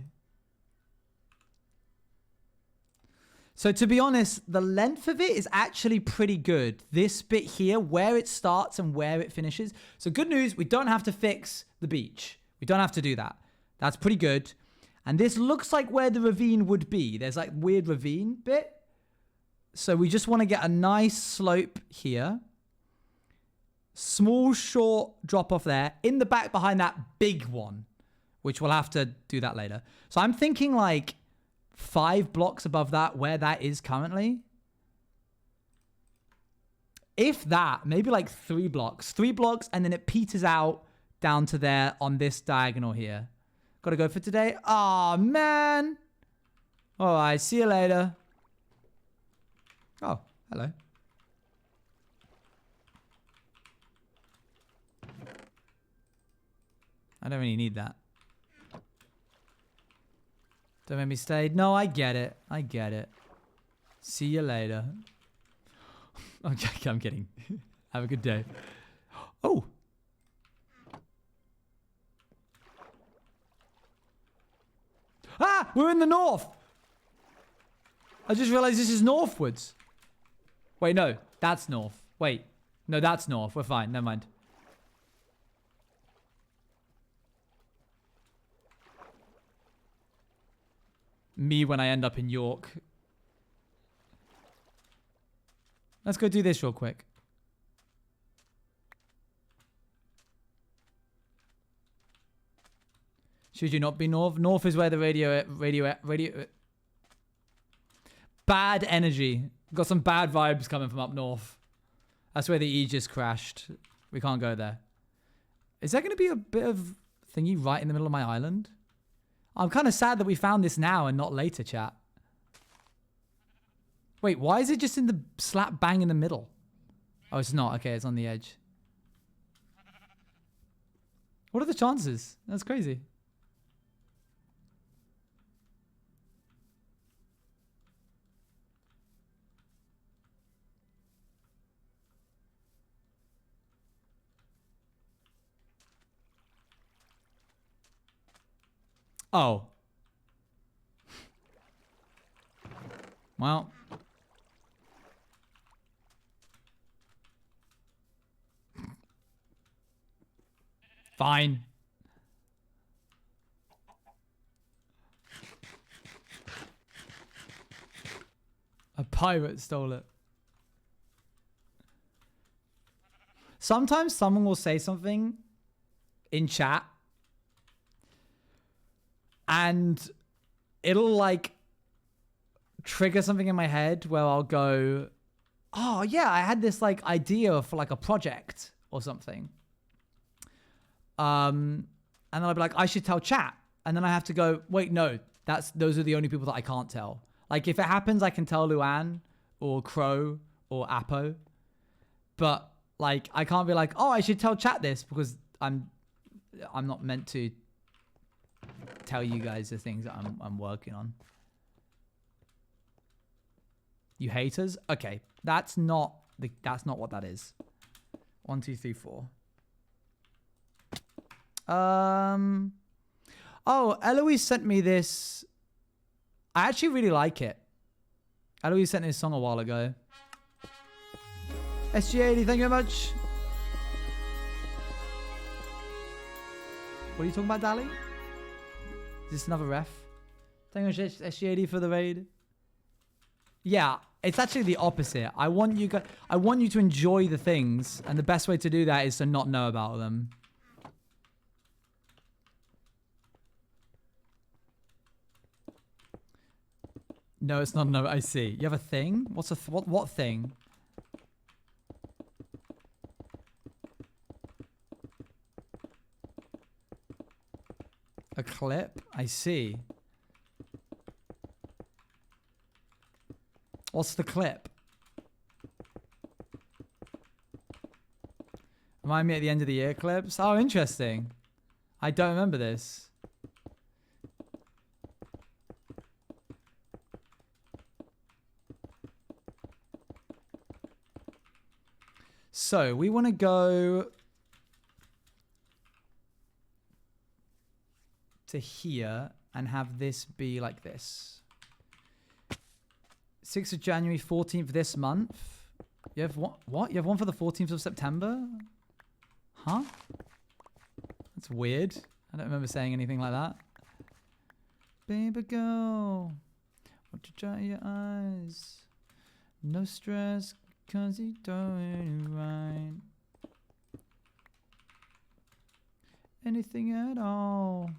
Speaker 1: So to be honest, the length of it is actually pretty good. This bit here, where it starts and where it finishes. So good news, we don't have to fix the beach. We don't have to do that. That's pretty good. And this looks like where the ravine would be. There's like weird ravine bit. So we just want to get a nice slope here. Small, short drop off there. In the back behind that big one. Which we'll have to do that later. So I'm thinking like 5 blocks above that where that is currently. If that, maybe like 3 blocks. 3 blocks and then it peters out down to there on this diagonal here. Gotta go for today. Aw, man. All right, see you later. Oh, hello. I don't really need that. Don't make me stay. No, I get it. I get it. See you later. Okay, I'm kidding. Have a good day. Oh. Ah! We're in the north! I just realized this is northwards. Wait, no. That's north. Wait. No, that's north. We're fine. Never mind. me when I end up in York. Let's go do this real quick. Should you not be north? North is where the radio. Bad energy. Got some bad vibes coming from up north. That's where the Aegis crashed. We can't go there. Is there going to be a bit of thingy right in the middle of my island? I'm kind of sad that we found this now and not later, chat. Wait, why is it just in the slap bang in the middle? Oh, it's not. Okay, it's on the edge. What are the chances? That's crazy. Oh. Well. Fine. A pirate stole it. Sometimes someone will say something in chat and it'll like trigger something in my head where I'll go, oh yeah, I had this like idea for like a project or something. And then I'll be like, I should tell chat. And then I have to go, wait, no, those are the only people that I can't tell. Like if it happens, I can tell Luan or Crow or Apo. But like, I can't be like, oh, I should tell chat this because I'm not meant to tell you guys the things that I'm working on. You haters? Okay, that's not what that is. 1, 2, 3, 4. Oh, Eloise sent me this. I actually really like it. Eloise sent me this song a while ago. SG80, thank you very much. What are you talking about, Dali? Is this another ref? Thank you, SG80 for the raid. Yeah, it's actually the opposite. I want you to enjoy the things, and the best way to do that is to not know about them. No, it's not. No, I see. You have a thing? What's a what thing? A clip? I see. What's the clip? Remind me at the end of the year clips? Oh, interesting. I don't remember this. So we want to go to here and have this be like this. 6th of January, 14th this month. You have what? You have one for the 14th of September? Huh? That's weird. I don't remember saying anything like that. Baby girl, won't you dry your eyes? No stress, cause you're doing it right. Anything at all.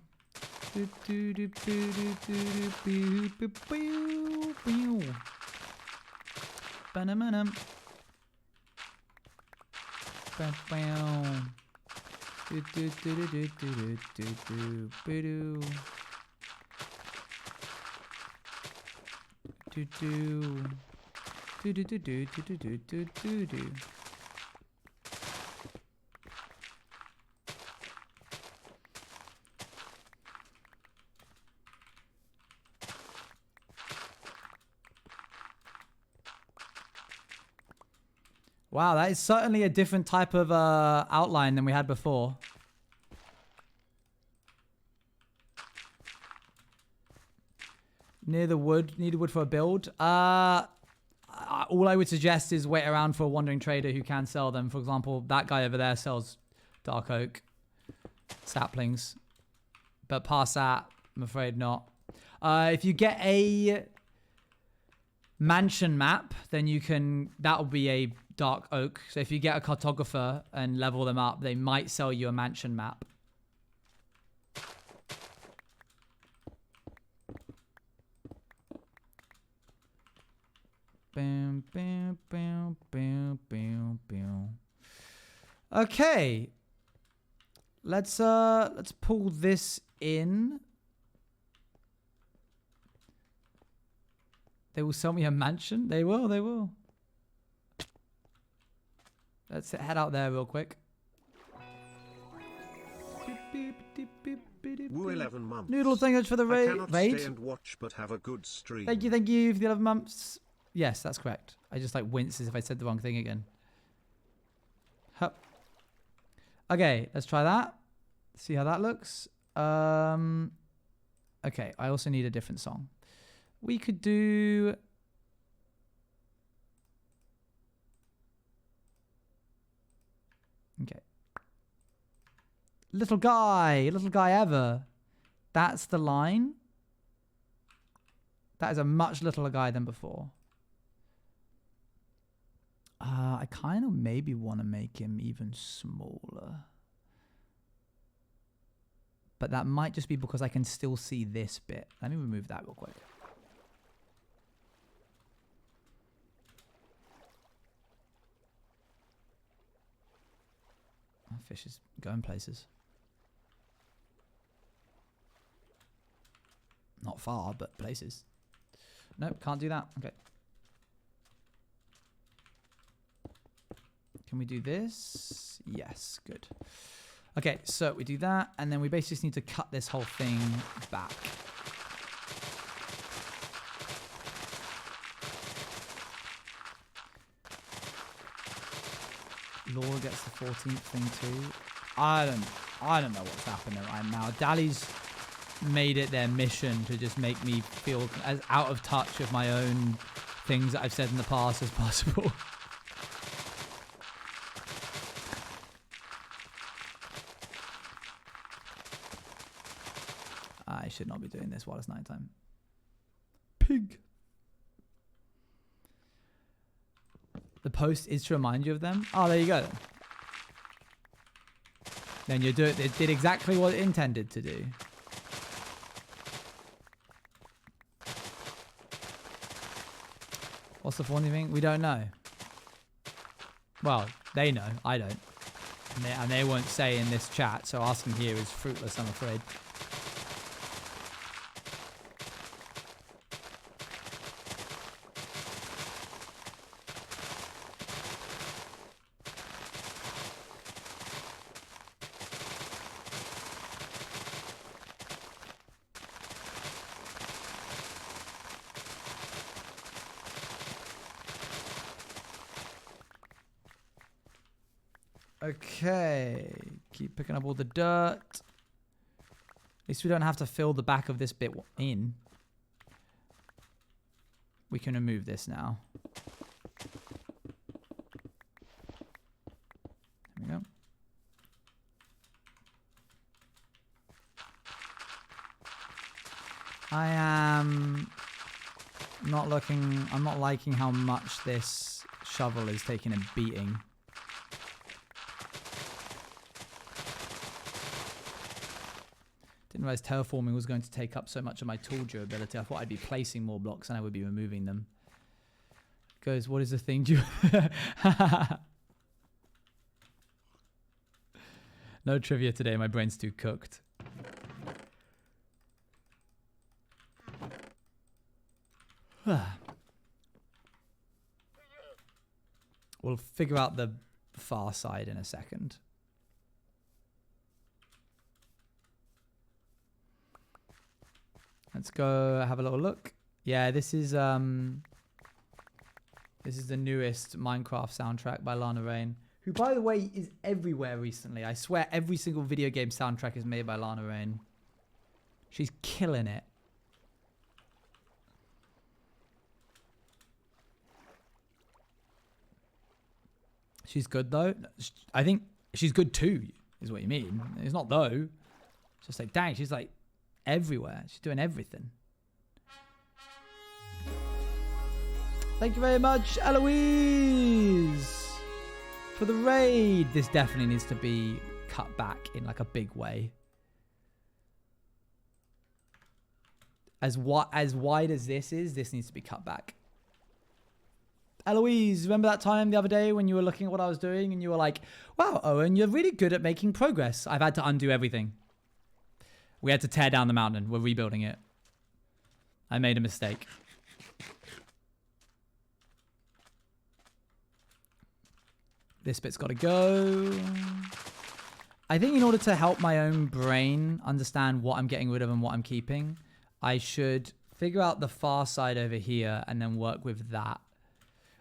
Speaker 1: Ba-na-ma-nam. Ba-bow. Do-do-do-do-do-do-do-do-do. Do-do. Do-do-do-do-do-do-do-do. Wow, that is certainly a different type of outline than we had before. Near the wood. Need wood for a build. All I would suggest is wait around for a wandering trader who can sell them. For example, that guy over there sells dark oak saplings. But past that, I'm afraid not. If you get a mansion map, then you can, that'll be a dark oak. So if you get a cartographer and level them up, they might sell you a mansion map. Bam, bam, bam, bam, bam, bam. Okay. Let's pull this in. They will sell me a mansion? They will, they will. Let's head out there real quick.
Speaker 2: Woo 11 months.
Speaker 1: Noodle, thank you for the raid.
Speaker 2: I cannot stay and watch but have a good stream.
Speaker 1: Thank you for the 11 months. Yes, that's correct. I just like wince as if I said the wrong thing again. Hup. Okay, let's try that. See how that looks. Okay, I also need a different song. We could do... Okay. Little guy ever. That's the line. That is a much littler guy than before. I kind of maybe want to make him even smaller. But that might just be because I can still see this bit. Let me remove that real quick. Oh, fish is going places. Not far, but places. Nope, can't do that. Okay. Can we do this? Yes, good. Okay, so we do that, and then we basically just need to cut this whole thing back. Laura gets the 14th thing too. I don't know what's happening right now. Dali's made it their mission to just make me feel as out of touch with my own things that I've said in the past as possible. I should not be doing this while it's nighttime. Pig. The post is to remind you of them. Oh, there you go. Then you do it. It did exactly what it intended to do. What's the funny thing? We don't know. Well, they know. I don't. And they won't say in this chat, so asking here is fruitless, I'm afraid. Okay, keep picking up all the dirt. At least we don't have to fill the back of this bit in. We can remove this now. There we go. I am not looking, I'm not liking how much this shovel is taking a beating. Didn't realize terraforming was going to take up so much of my tool durability. I thought I'd be placing more blocks and I would be removing them. Goes, what is the thing? No trivia today. My brain's too cooked. We'll figure out the far side in a second. Let's go have a little look. Yeah, this is the newest Minecraft soundtrack by Lana Rain, who, by the way, is everywhere recently. I swear every single video game soundtrack is made by Lana Rain. She's killing it. She's good, though. I think she's good, too, is what you mean. It's not, though. It's just like, dang, she's like everywhere. She's doing everything. Thank you very much, Eloise, for the raid. This definitely needs to be cut back in like a big way. As wide as this is, this needs to be cut back. Eloise, remember that time the other day when you were looking at what I was doing and you were like, wow, Owen, you're really good at making progress. I've had to undo everything. We had to tear down the mountain. We're rebuilding it. I made a mistake. This bit's got to go. I think in order to help my own brain understand what I'm getting rid of and what I'm keeping, I should figure out the far side over here and then work with that.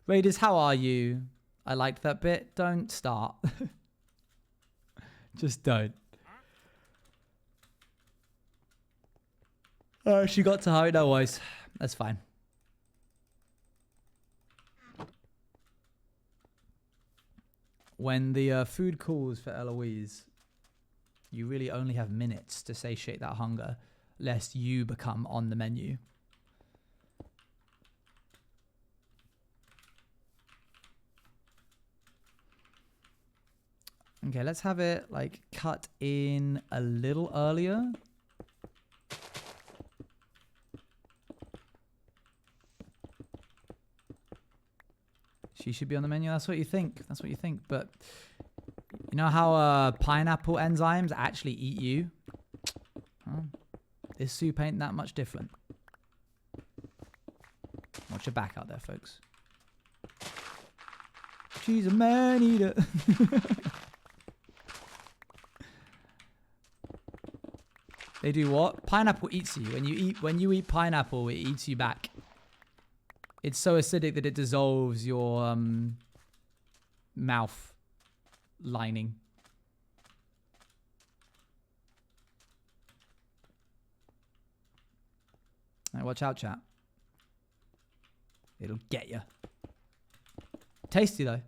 Speaker 1: Raiders, how are you? I liked that bit. Don't start. Just don't. She got to her. No worries. That's fine. When the food calls for Eloise, you really only have minutes to satiate that hunger, lest you become on the menu. Okay, let's have it like cut in a little earlier. She should be on the menu. That's what you think. That's what you think. But you know how pineapple enzymes actually eat you? Well, this soup ain't that much different. Watch your back out there, folks. She's a man-eater. They do what? Pineapple eats you. When you eat pineapple, it eats you back. It's so acidic that it dissolves your mouth lining. Right, watch out, chat. It'll get you. Tasty though.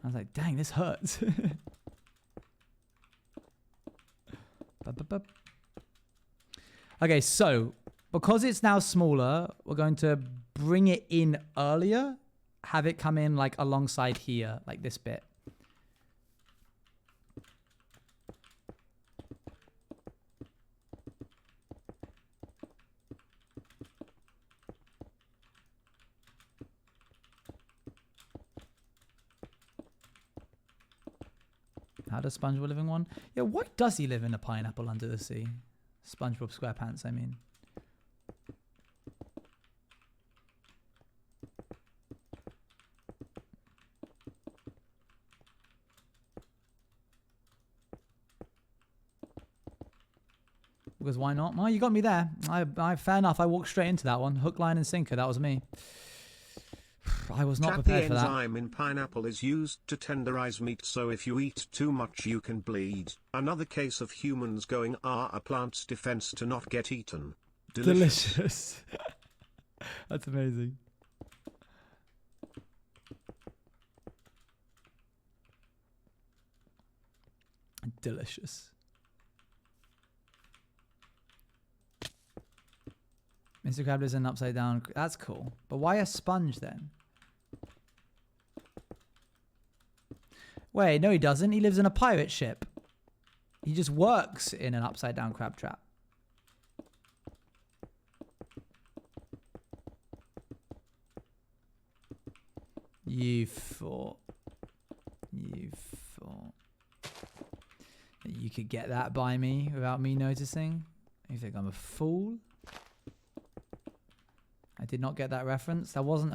Speaker 1: I was like, dang, this hurts. Okay, so because it's now smaller, we're going to bring it in earlier. Have it come in like alongside here, like this bit. How does SpongeBob live in one? Yeah, why does he live in a pineapple under the sea? SpongeBob SquarePants, I mean. Because why not? Well, you got me there. Fair enough. I walked straight into that one. Hook, line, and sinker. That was me. I was not prepared for that.
Speaker 2: The enzyme in pineapple is used to tenderize meat, so if you eat too much you can bleed. Another case of humans going a plant's defense to not get eaten.
Speaker 1: Delicious. That's amazing. Delicious. Mr. Crab lives in upside down. That's cool. But why a sponge then? Wait, no he doesn't. He lives in a pirate ship. He just works in an upside down crab trap. You thought that you could get that by me without me noticing? You think I'm a fool? I did not get that reference. That wasn't...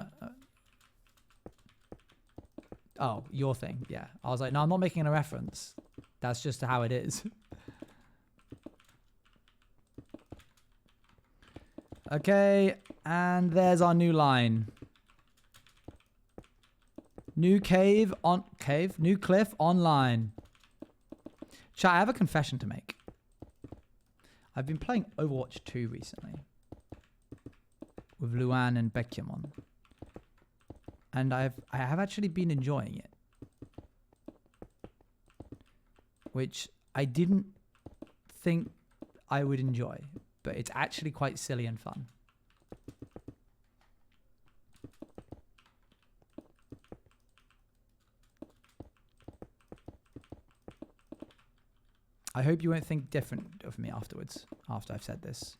Speaker 1: Oh, your thing. Yeah. I was like, no, I'm not making a reference. That's just how it is. Okay. And there's our new line. New cave on... Cave? New cliff online. Chat, I have a confession to make. I've been playing Overwatch 2 recently. With Luan and Bekyamon. And I have actually been enjoying it. Which I didn't think I would enjoy. but it's actually quite silly and fun. I hope you won't think different of me afterwards, after I've said this.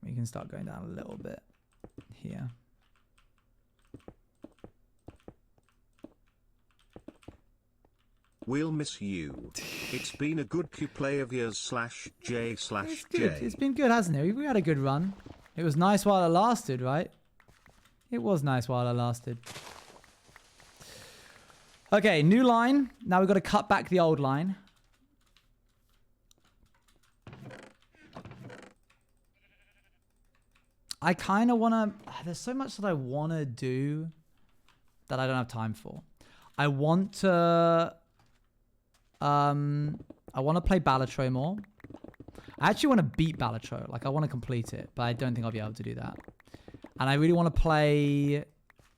Speaker 1: We can start going down a little bit here.
Speaker 2: We'll miss you. It's been a good play of yours /J/J.
Speaker 1: It's been good, hasn't it? We had a good run. It was nice while it lasted, right? It was nice while it lasted. Okay, new line. Now we've got to cut back the old line. I kind of want to... There's so much that I want to do that I don't have time for. I want to... I want to play Balatro more. I actually want to beat Balatro. Like, I want to complete it, but I don't think I'll be able to do that. And I really want to play...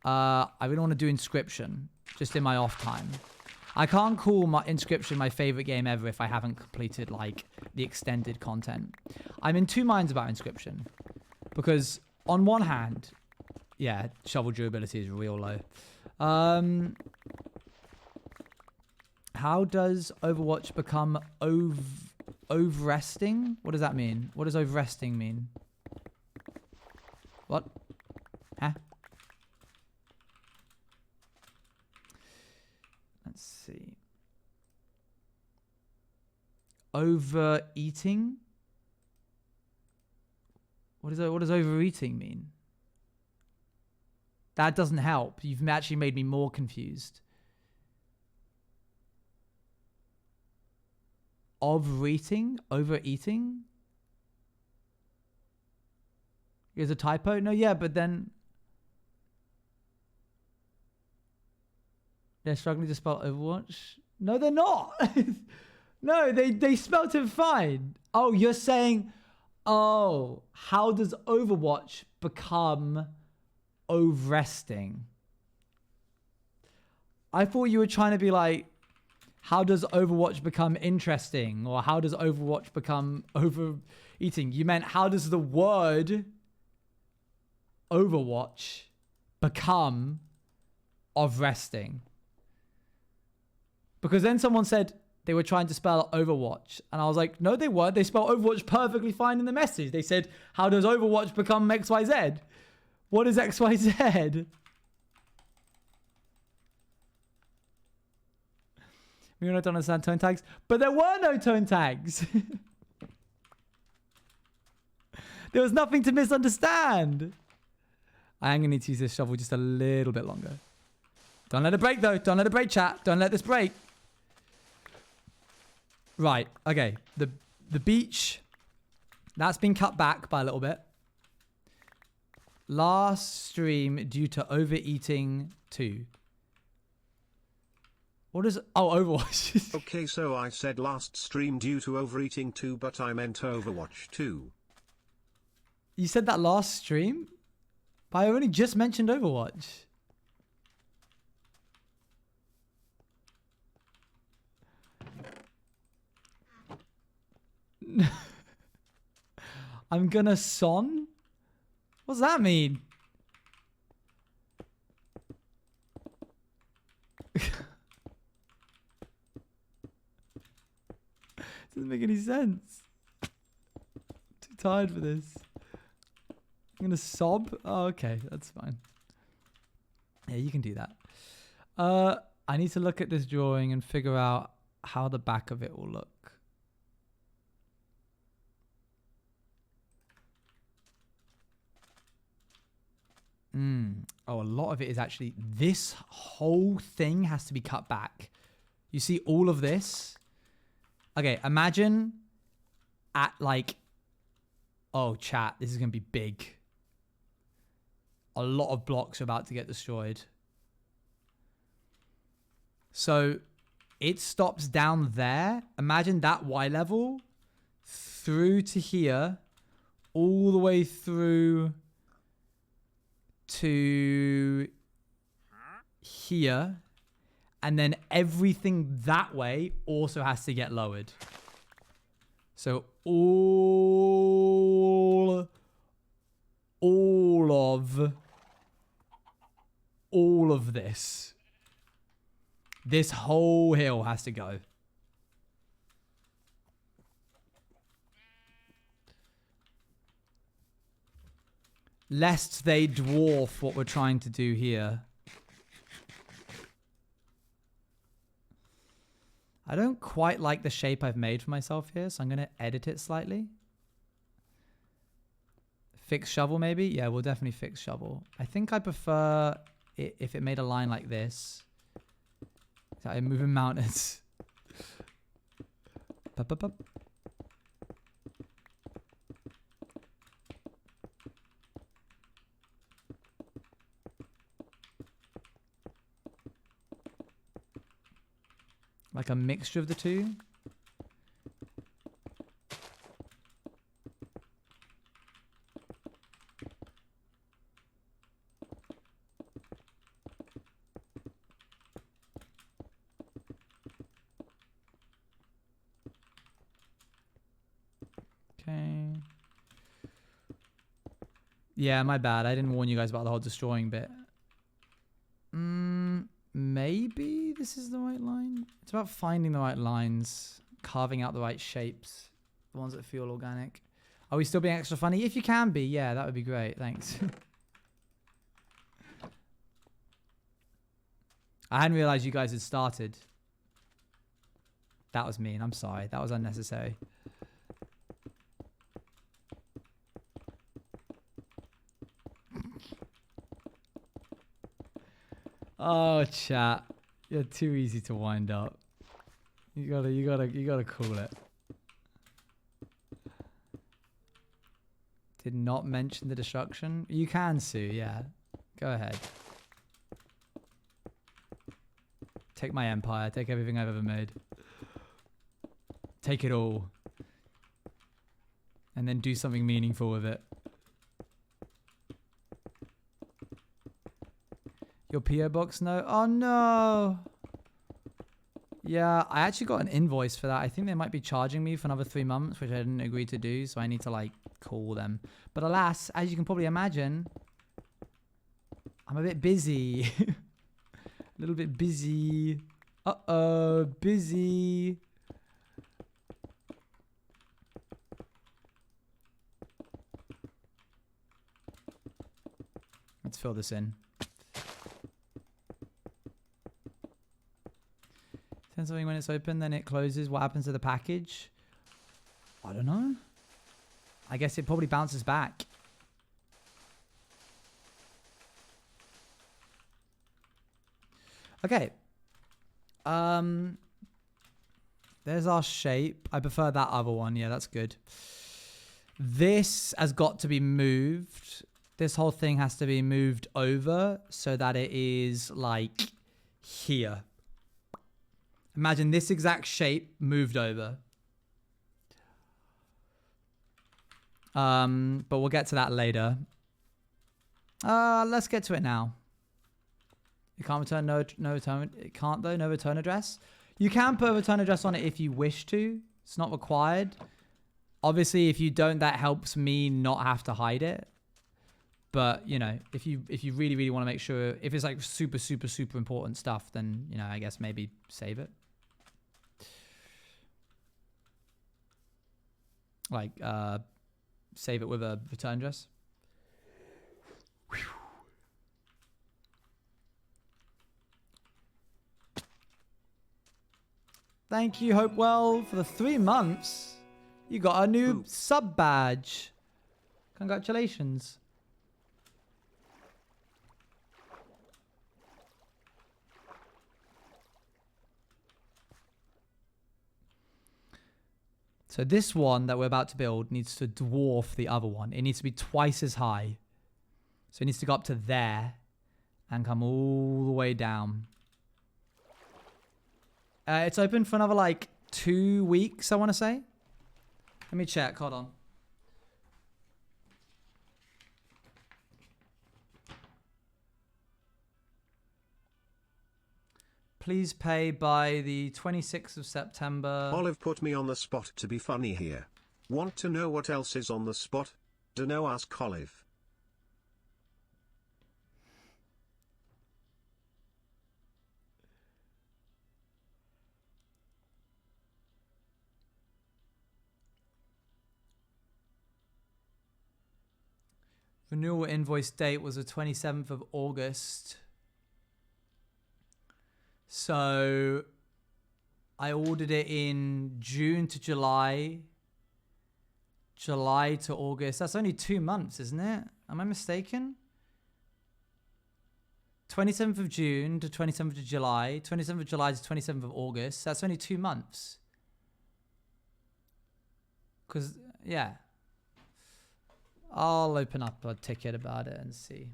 Speaker 1: I really want to do Inscription, just in my off time. I can't call my Inscription my favorite game ever if I haven't completed, like, the extended content. I'm in two minds about Inscription. Because, on one hand... Yeah, shovel durability is real low. How does Overwatch become overresting? What does that mean? What does overresting mean? What? Huh? Let's see. Overeating? What does overeating mean? That doesn't help. You've actually made me more confused. Overeating? Overeating? Here's a typo? No, yeah, but then... They're struggling to spell Overwatch? No, they're not! No, they spelled it fine. Oh, you're saying... Oh, how does Overwatch become overresting? I thought you were trying to be like, how does Overwatch become interesting? Or how does Overwatch become overeating? You meant, how does the word Overwatch become of resting? Because then someone said they were trying to spell Overwatch. And I was like, no, they weren't. They spelled Overwatch perfectly fine in the message. They said, how does Overwatch become XYZ? What is XYZ? We don't understand tone tags. But there were no tone tags. There was nothing to misunderstand. I am going to need to use this shovel just a little bit longer. Don't let it break, though. Don't let it break, chat. Don't let this break. Right. Okay. The beach. That's been cut back by a little bit. Last stream due to overeating 2. What is... Oh, Overwatch.
Speaker 2: Okay, so I said last stream due to overeating 2, but I meant Overwatch 2.
Speaker 1: You said that last stream? But I only just mentioned Overwatch. I'm gonna son? What's that mean? Doesn't make any sense. Too tired for this. I'm gonna sob? Oh, okay, that's fine. Yeah, you can do that. I need to look at this drawing and figure out how the back of it will look. Oh, a lot of it is actually... This whole thing has to be cut back. You see all of this? Okay, imagine at like... Oh, chat, this is going to be big. A lot of blocks are about to get destroyed. So, it stops down there. Imagine that Y level through to here. All the way through... to here, And then everything that way also has to get lowered. So all of this whole hill has to go. Lest they dwarf what we're trying to do here. I don't quite like the shape I've made for myself here, so I'm going to edit it slightly. Fix shovel, maybe? Yeah, we'll definitely fix shovel. I think I prefer it if it made a line like this. Sorry, moving mountains. Like a mixture of the two. Okay. Yeah, my bad. I didn't warn you guys about the whole destroying bit. Maybe this is the right line. It's about finding the right lines, carving out the right shapes, the ones that feel organic. Are we still being extra funny? If you can be, yeah, that would be great. Thanks. I hadn't realized you guys had started. That was mean. I'm sorry. That was unnecessary. Oh, chat. You're too easy to wind up. You gotta cool it. Did not mention the destruction. You can sue, yeah. Go ahead. Take my empire. Take everything I've ever made. Take it all. And then do something meaningful with it. Your PO box? No. Oh no. Yeah, I actually got an invoice for that. I think they might be charging me for another 3 months, which I didn't agree to do. So I need to like call them. But alas, as you can probably imagine, I'm a bit busy. A little bit busy. Uh-oh, busy. Let's fill this in. Send something when it's open, then it closes. What happens to the package? I don't know. I guess it probably bounces back. Okay. There's our shape. I prefer that other one. Yeah, that's good. This has got to be moved. This whole thing has to be moved over so that it is like here. Imagine this exact shape moved over. But we'll get to that later. Let's get to it now. You can't return no return. It can't though. No return address. You can put a return address on it if you wish to. It's not required. Obviously, if you don't, that helps me not have to hide it. But you know, if you really want to make sure, if it's like super important stuff, then you know, I guess maybe save it. Like save it with a return address. Thank you, Hopewell, for the 3 months. You got a new sub badge. Congratulations. So this one that we're about to build needs to dwarf the other one. It needs to be twice as high. So it needs to go up to there and come all the way down. It's open for another like 2 weeks, I want to say. Let me check. Hold on. Please pay by the 26th of September.
Speaker 2: Olive put me on the spot to be funny here. Want to know what else is on the spot? Dunno, ask Olive.
Speaker 1: Renewal invoice date was the 27th of August. So I ordered it in June to July. July to August. That's only 2 months, isn't it? Am I mistaken? 27th of June to 27th of July. 27th of July to 27th of August. That's only 2 months. Because, yeah. I'll open up a ticket about it and see.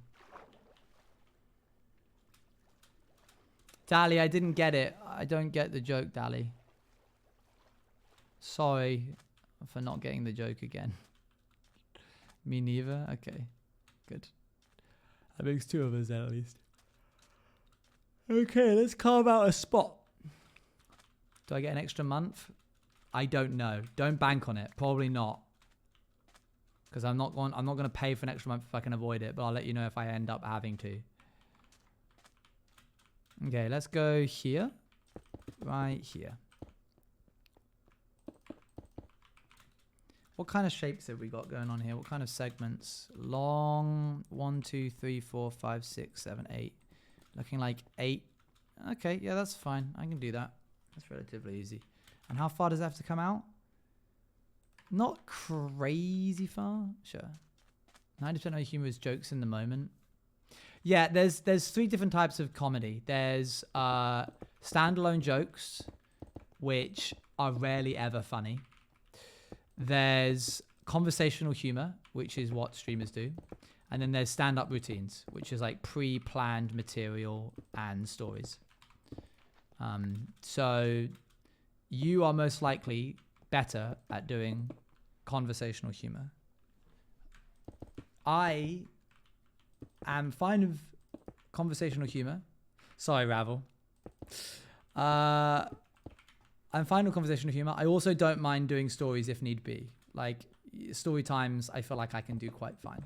Speaker 1: Dally, I didn't get it. I don't get the joke, Dally. Sorry for not getting the joke again. Me neither? Okay. Good. That makes 2 of us then, at least. Okay, let's carve out a spot. Do I get an extra month? I don't know. Don't bank on it. Probably not. Because I'm not going to pay for an extra month if I can avoid it, but I'll let you know if I end up having to. Okay, let's go here. Right here. What kind of shapes have we got going on here? What kind of segments? Long 1, 2, 3, 4, 5, 6, 7, 8. Looking like 8. Okay, yeah, that's fine. I can do that. That's relatively easy. And how far does that have to come out? Not crazy far. Sure. 90% of my humor is jokes in the moment. Yeah, there's 3 different types of comedy. There's standalone jokes, which are rarely ever funny. There's conversational humor, which is what streamers do. And then there's stand-up routines, which is like pre-planned material and stories. So you are most likely better at doing conversational humor. I am fine with conversational humor. Sorry, Ravel. I'm fine with conversational humor. I also don't mind doing stories if need be. Like story times, I feel like I can do quite fine.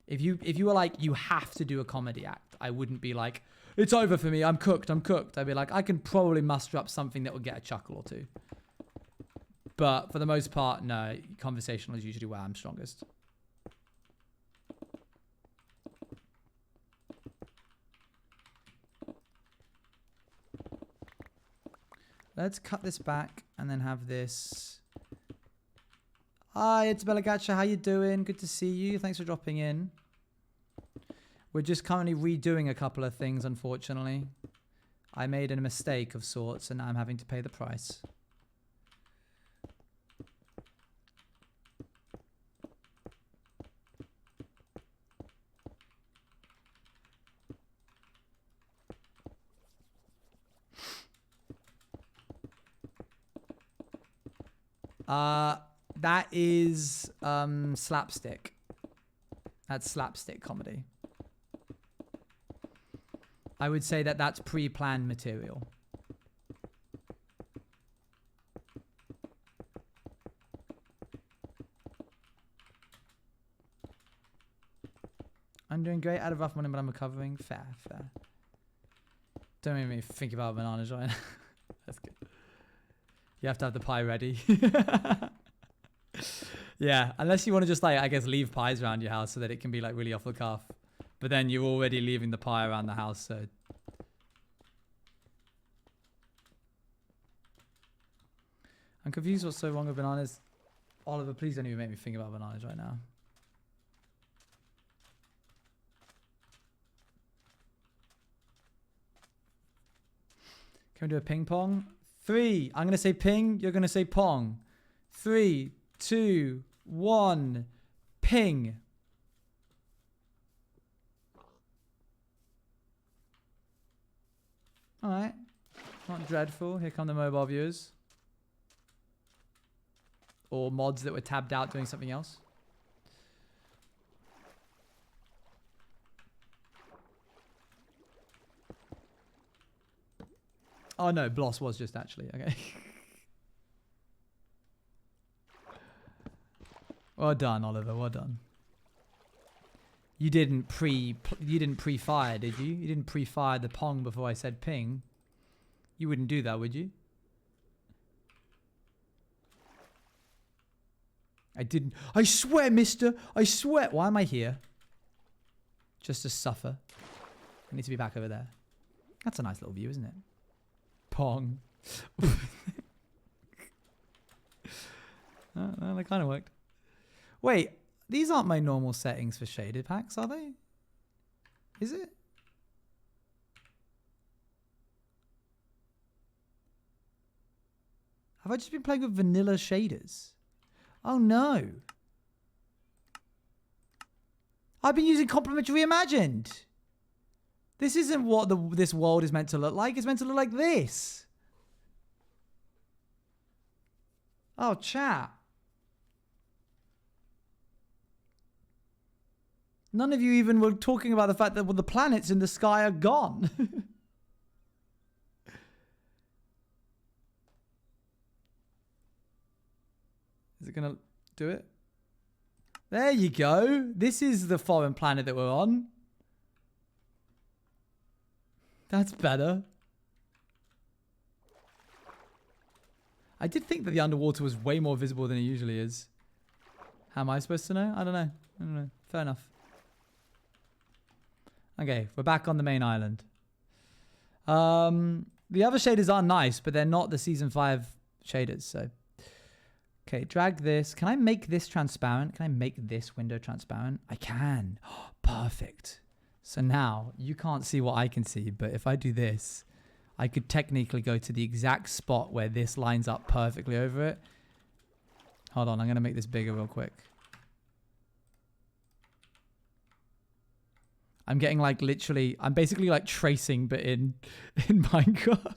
Speaker 1: If you were like, you have to do a comedy act, I wouldn't be like, it's over for me, I'm cooked. I'd be like, I can probably muster up something that will get a chuckle or two. But for the most part, no, conversational is usually where I'm strongest. Let's cut this back and then have this. Hi, it's Bella Gacha. How you doing? Good to see you. Thanks for dropping in. We're just currently redoing a couple of things, unfortunately. I made a mistake of sorts, and now I'm having to pay the price. That is slapstick. That's slapstick comedy. I would say that that's pre-planned material. I'm doing great. I had a rough morning, but I'm recovering. Fair. Don't make me think about bananas right now. That's good. You have to have the pie ready. Yeah, unless you want to just like, I guess, leave pies around your house so that it can be like really off the cuff. But then you're already leaving the pie around the house, so. I'm confused what's so wrong with bananas. Oliver, please don't even make me think about bananas right now. Can we do a ping pong? 3. I'm going to say ping. You're going to say pong. 3, 2, 1. Ping. All right. Not dreadful. Here come the mobile viewers. Or mods that were tabbed out doing something else. Oh no, Bloss was just actually. Okay. Well done, Oliver. Well done. You didn't pre-fire, did you? You didn't pre-fire the pong before I said ping. You wouldn't do that, would you? I didn't. I swear, mister. I swear. Why am I here? Just to suffer. I need to be back over there. That's a nice little view, isn't it? Pong. That kind of worked. Wait, these aren't my normal settings for shaded packs, are they? Is it? Have I just been playing with vanilla shaders? Oh no. I've been using Complementary Reimagined. This isn't what this world is meant to look like. It's meant to look like this. Oh, chat. None of you even were talking about the fact that the planets in the sky are gone. Is it going to do it? There you go. This is the foreign planet that we're on. That's better. I did think that the underwater was way more visible than it usually is. How am I supposed to know? I don't know. Fair enough. Okay, we're back on the main island. The other shaders are nice, but they're not the Season 5 shaders, so... Okay, drag this. Can I make this transparent? Can I make this window transparent? I can. Oh, perfect. So now, you can't see what I can see, but if I do this, I could technically go to the exact spot where this lines up perfectly over it. Hold on, I'm going to make this bigger real quick. I'm getting like literally, I'm basically like tracing, but in Minecraft.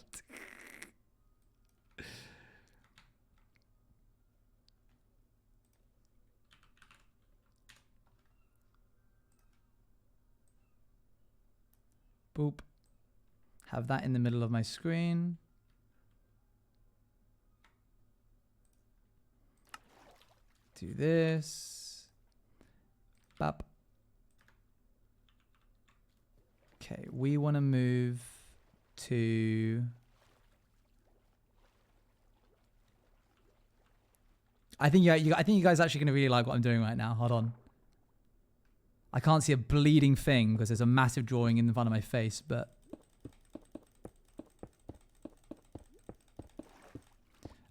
Speaker 1: Boop. Have that in the middle of my screen. Do this. Bop. Okay, we want to move to... I think you guys are actually going to really like what I'm doing right now. Hold on. I can't see a bleeding thing because there's a massive drawing in front of my face, but...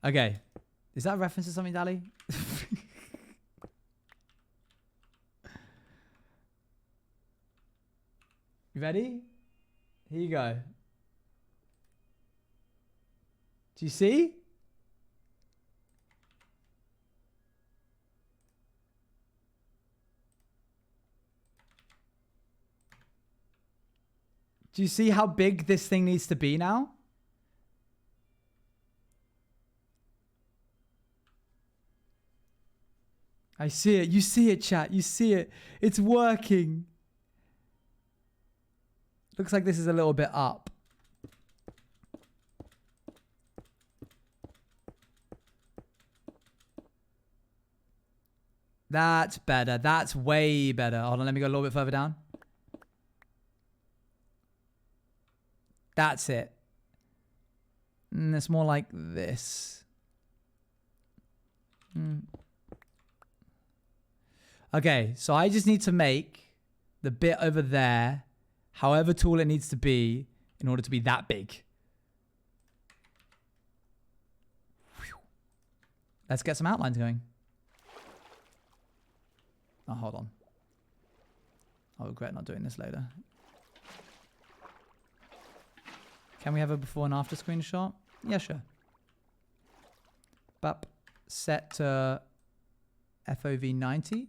Speaker 1: Okay. Is that a reference to something, Dali? You ready? Here you go. Do you see? Do you see how big this thing needs to be now? I see it. You see it, chat. You see it. It's working. Looks like this is a little bit up. That's better. That's way better. Hold on, let me go a little bit further down. That's it. And it's more like this. Okay, so I just need to make the bit over there however tall it needs to be in order to be that big. Let's get some outlines going. Oh, hold on. I'll regret not doing this later. Can we have a before and after screenshot? Yeah, sure. Bop. Set to FOV 90.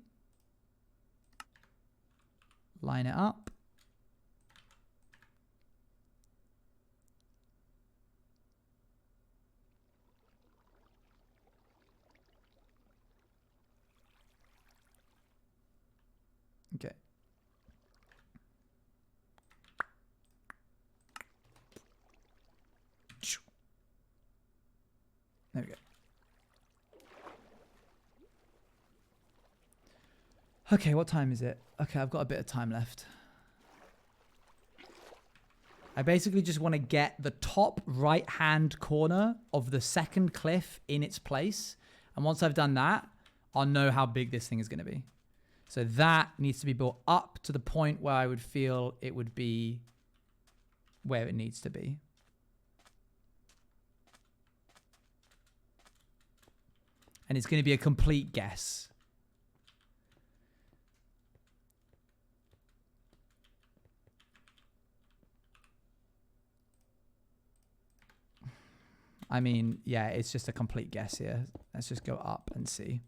Speaker 1: Line it up. Okay. There we go. Okay, what time is it? Okay, I've got a bit of time left. I basically just want to get the top right-hand corner of the second cliff in its place. And once I've done that, I'll know how big this thing is going to be. So that needs to be built up to the point where I would feel it would be where it needs to be. And it's going to be a complete guess. I mean, yeah, it's just a complete guess here. Let's just go up and see.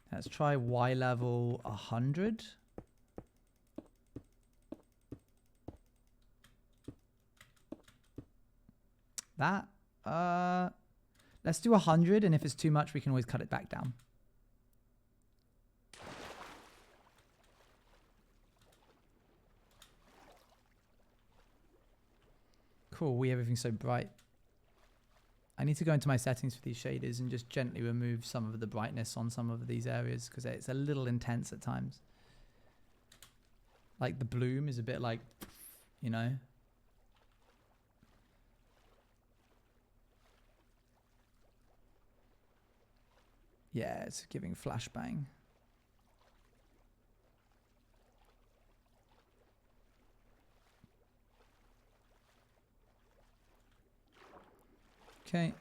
Speaker 1: Let's try Y level 100. That, let's do 100, and if it's too much, we can always cut it back down. Cool, everything's so bright. I need to go into my settings for these shaders and just gently remove some of the brightness on some of these areas because it's a little intense at times. Like the bloom is a bit like, you know. Yeah, it's giving flashbang. Okay.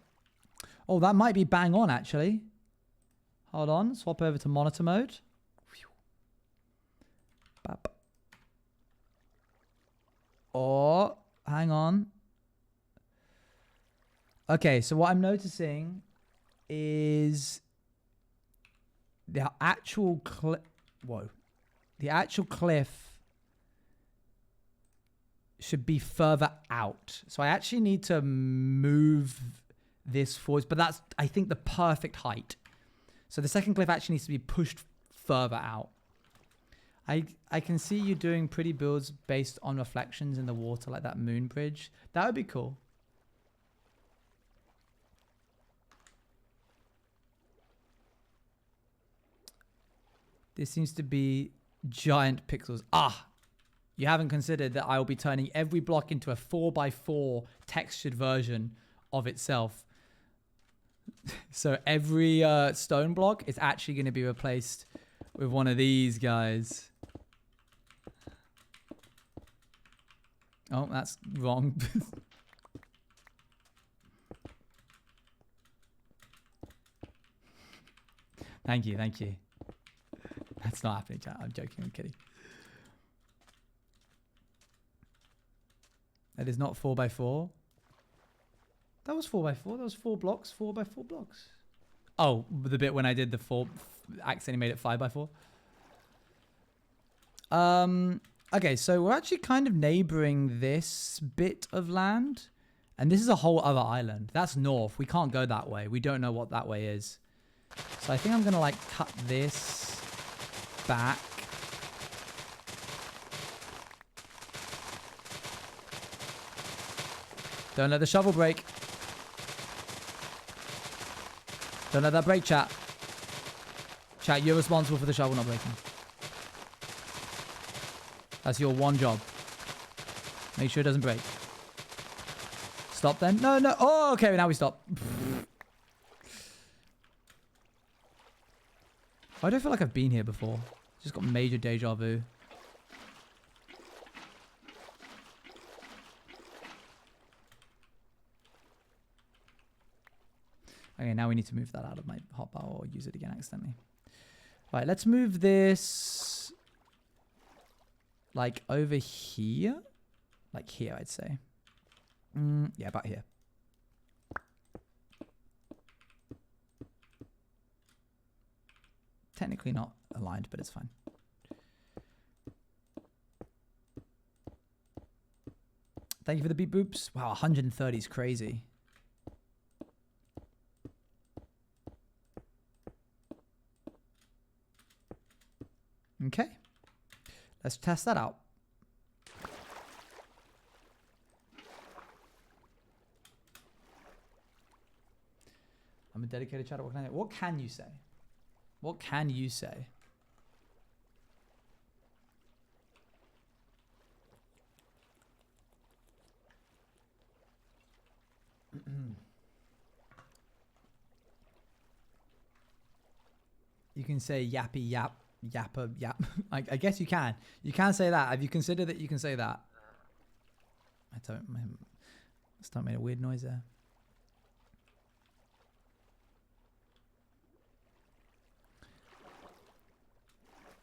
Speaker 1: Oh, that might be bang on, actually. Hold on. Swap over to monitor mode. Bap. Oh, hang on. Okay, so what I'm noticing is the actual cliff. Whoa. The actual cliff should be further out. So I actually need to move this forward, but that's, I think, the perfect height. So the second cliff actually needs to be pushed further out. I can see you doing pretty builds based on reflections in the water, like that moon bridge. That would be cool. This seems to be giant pixels. Ah, you haven't considered that I will be turning every block into a 4x4 textured version of itself. So every stone block is actually going to be replaced with one of these guys. Oh, that's wrong. Thank you, thank you. That's not happening, chat. I'm joking, I'm kidding. That is not 4x4. That was 4x4. That was 4 blocks, 4x4 blocks. Oh, the bit when I did the 4, accidentally made it 5x4. Okay, so we're actually kind of neighboring this bit of land. And this is a whole other island. That's north. We can't go that way. We don't know what that way is. So I think I'm going to like cut this back. Don't let the shovel break. Don't let that break, chat. Chat, you're responsible for the shovel not breaking. That's your one job. Make sure it doesn't break. Stop then. No, no. Oh, okay. Now we stop. Why do I feel like I've been here before? Just got major deja vu. Okay, now we need to move that out of my hotbar or use it again accidentally. All right, let's move this like over here. Like here, I'd say. Yeah, about here. Technically not aligned, but it's fine. Thank you for the beep boops. Wow, 130 is crazy. Okay. Let's test that out. dedicated chatter. What can you say? What can you say? You can say yappy yap, yappa yap. I guess you can. You can say that. Have you considered that you can say that? Start making a weird noise there.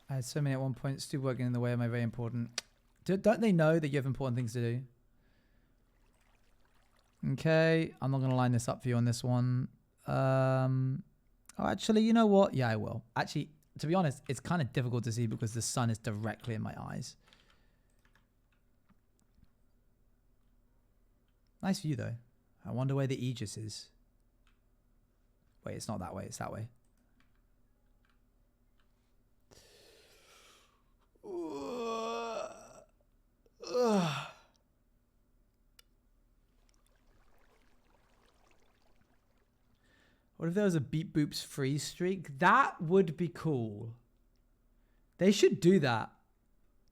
Speaker 1: I had so many at one point. Still working in the way of my very important. Don't they know that you have important things to do? Okay, I'm not going to line this up for you on this one. Oh, actually, you know what? Yeah, I will. Actually, to be honest, it's kind of difficult to see because the sun is directly in my eyes. Nice view, though. I wonder where the Aegis is. Wait, it's not that way. It's that way. What if there was a Beep Boops freeze streak? That would be cool. They should do that.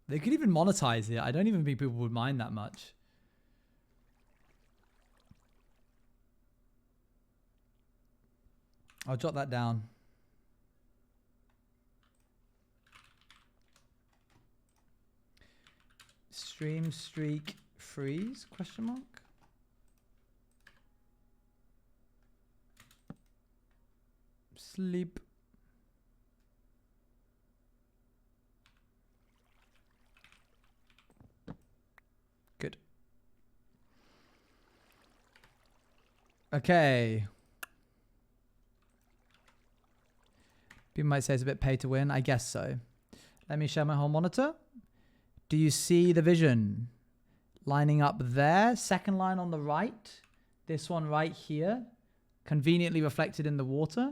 Speaker 1: They could even monetize it. I don't even think people would mind that much. I'll jot that down. Stream streak freeze? Question mark. Sleep. Good. Okay. People might say it's a bit pay to win. I guess so. Let me share my whole monitor. Do you see the vision lining up there? Second line on the right. This one right here. Conveniently reflected in the water.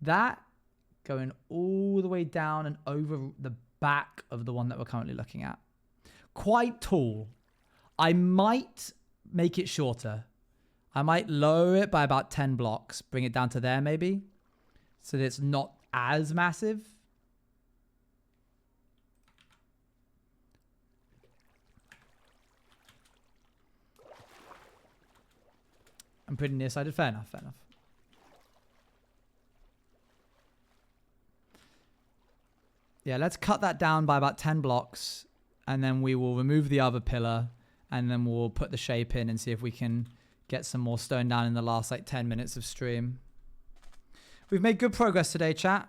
Speaker 1: That going all the way down and over the back of the one that we're currently looking at. Quite tall. I might make it shorter. I might lower it by about 10 blocks. Bring it down to there maybe. So that it's not as massive. I'm pretty nearsighted. Fair enough, fair enough. Yeah, let's cut that down by about 10 blocks. And then we will remove the other pillar. And then we'll put the shape in and see if we can get some more stone down in the last like 10 minutes of stream. We've made good progress today, chat.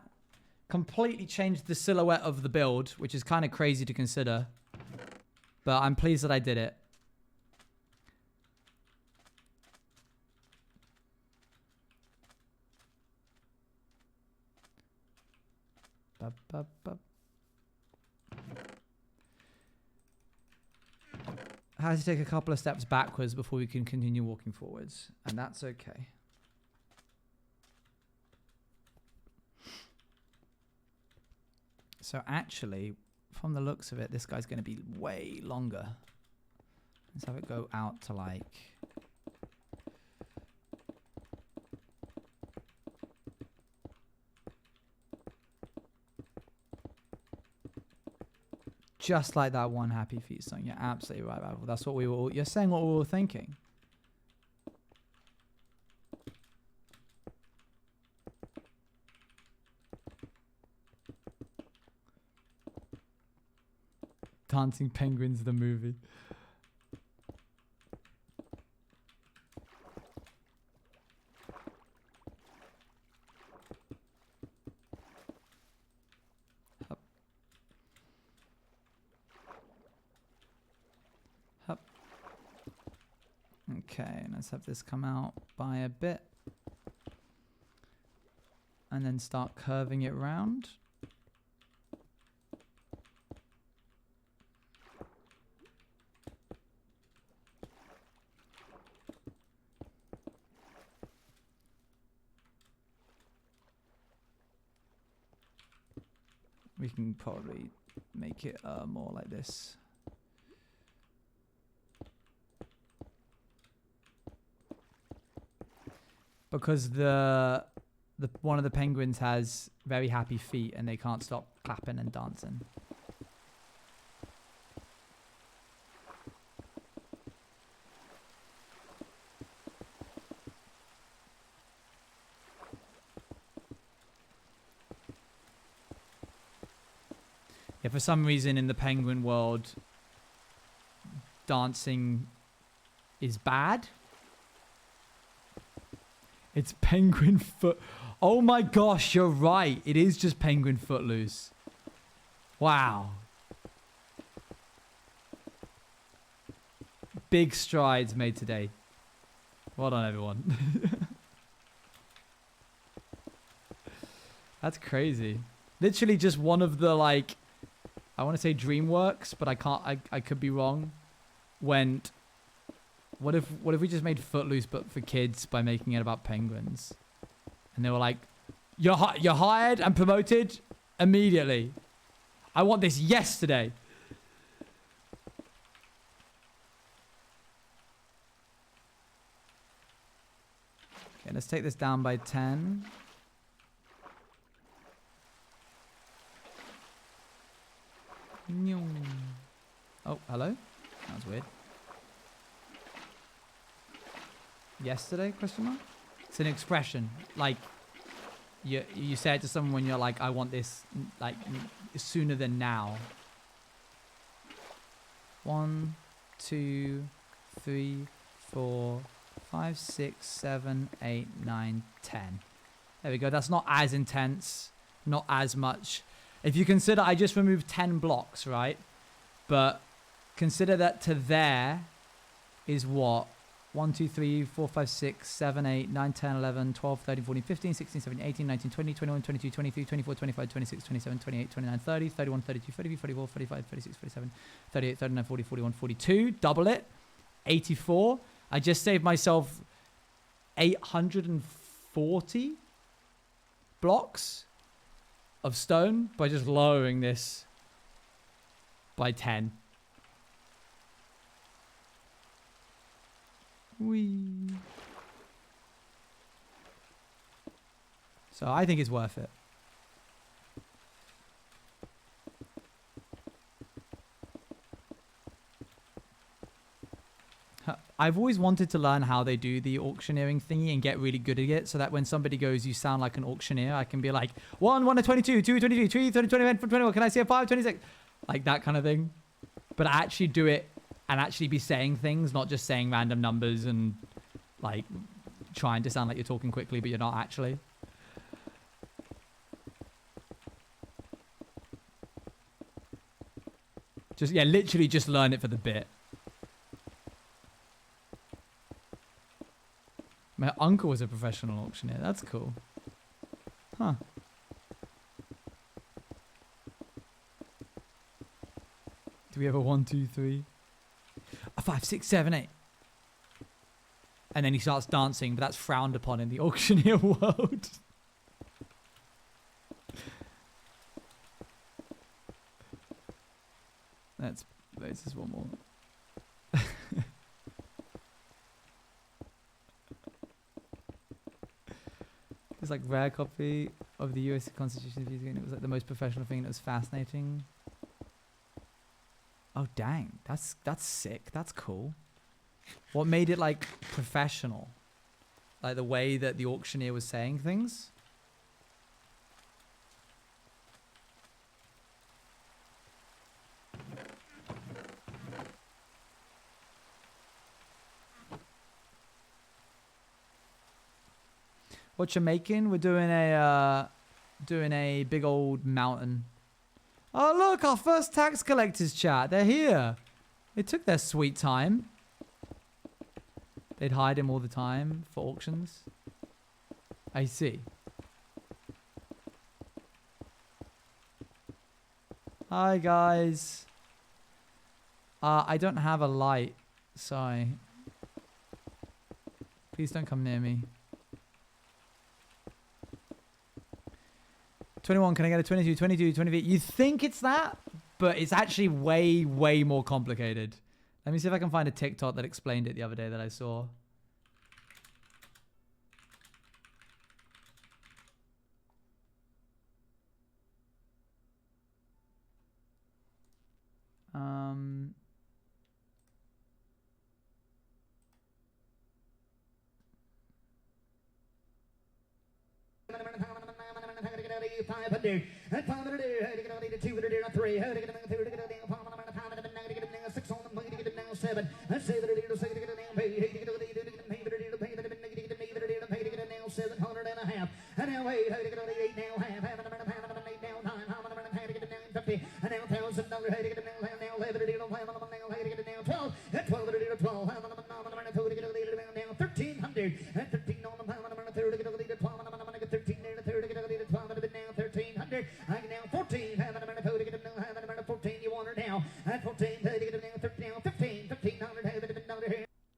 Speaker 1: Completely changed the silhouette of the build, which is kind of crazy to consider. But I'm pleased that I did it. I had to take a couple of steps backwards before we can continue walking forwards. And that's okay. So actually, from the looks of it, this guy's going to be way longer. Let's have it go out to like... Just like that one Happy Feet song. You're absolutely right, Babel. That's what we were all... You're saying what we were thinking. Dancing Penguins, the movie. Hup. Hup. Okay, let's have this come out by a bit. And then start curving it round. We can probably make it more like this. Because one of the penguins has very happy feet and they can't stop clapping and dancing. Yeah, for some reason in the penguin world, dancing is bad. It's penguin foot. Oh my gosh, you're right. It is just penguin footloose. Wow. Big strides made today. Well done, everyone. That's crazy. Literally just one of the, like, I want to say DreamWorks, but I could be wrong. Went, what if we just made Footloose but for kids by making it about penguins? And they were like, you're hired and promoted immediately. I want this yesterday. Okay, let's take this down by 10. Oh, hello? That was weird. Yesterday, question mark? It's an expression. Like, you say it to someone when you're like, I want this, like, sooner than now. 1, 2, 3, 4, 5, 6, 7, 8, 9, 10. There we go. That's not as intense. Not as much. If you consider, I just removed 10 blocks, right? But consider that to there is what? 1, 2, 3, 4, 5, 6, 7, 8, 9, 10, 11, 12, 13, 14, 15, 16, 17, 18, 19, 20, 21, 22, 23, 24, 25, 26, 27, 28, 29, 30, 31, 32, 33, 34, 35, 36, 37, 38, 39, 40, 41, 42. Double it. 84. I just saved myself 840 blocks of stone by just lowering this by 10. Whee. So I think it's worth it. I've always wanted to learn how they do the auctioneering thingy and get really good at it, so that when somebody goes, you sound like an auctioneer, I can be like, 1, 1 to 22, 2, 23, 3, 30, 21, 21, can I see a 5, 26? Like that kind of thing. But I actually do it and actually be saying things, not just saying random numbers and like trying to sound like you're talking quickly, but you're not actually. Just, yeah, literally just learn it for the bit. My uncle was a professional auctioneer. That's cool. Huh. Do we have a 1, 2, 3? A 5, 6, 7, 8. And then he starts dancing, but that's frowned upon in the auctioneer world. This is one more. It's like rare copy of the US Constitution. It was like the most professional thing. It was fascinating. Oh dang, that's sick. That's cool. What made it like professional? Like the way that the auctioneer was saying things? What you making? We're doing a big old mountain. Oh look, our first tax collectors chat. They're here. They took their sweet time. They'd hide him all the time for auctions. I see. Hi guys. I don't have a light. Sorry. Please don't come near me. 21, can I get a 22, 22, 23? You think it's that, but it's actually way, way more complicated. Let me see if I can find a TikTok that explained it the other day that I saw.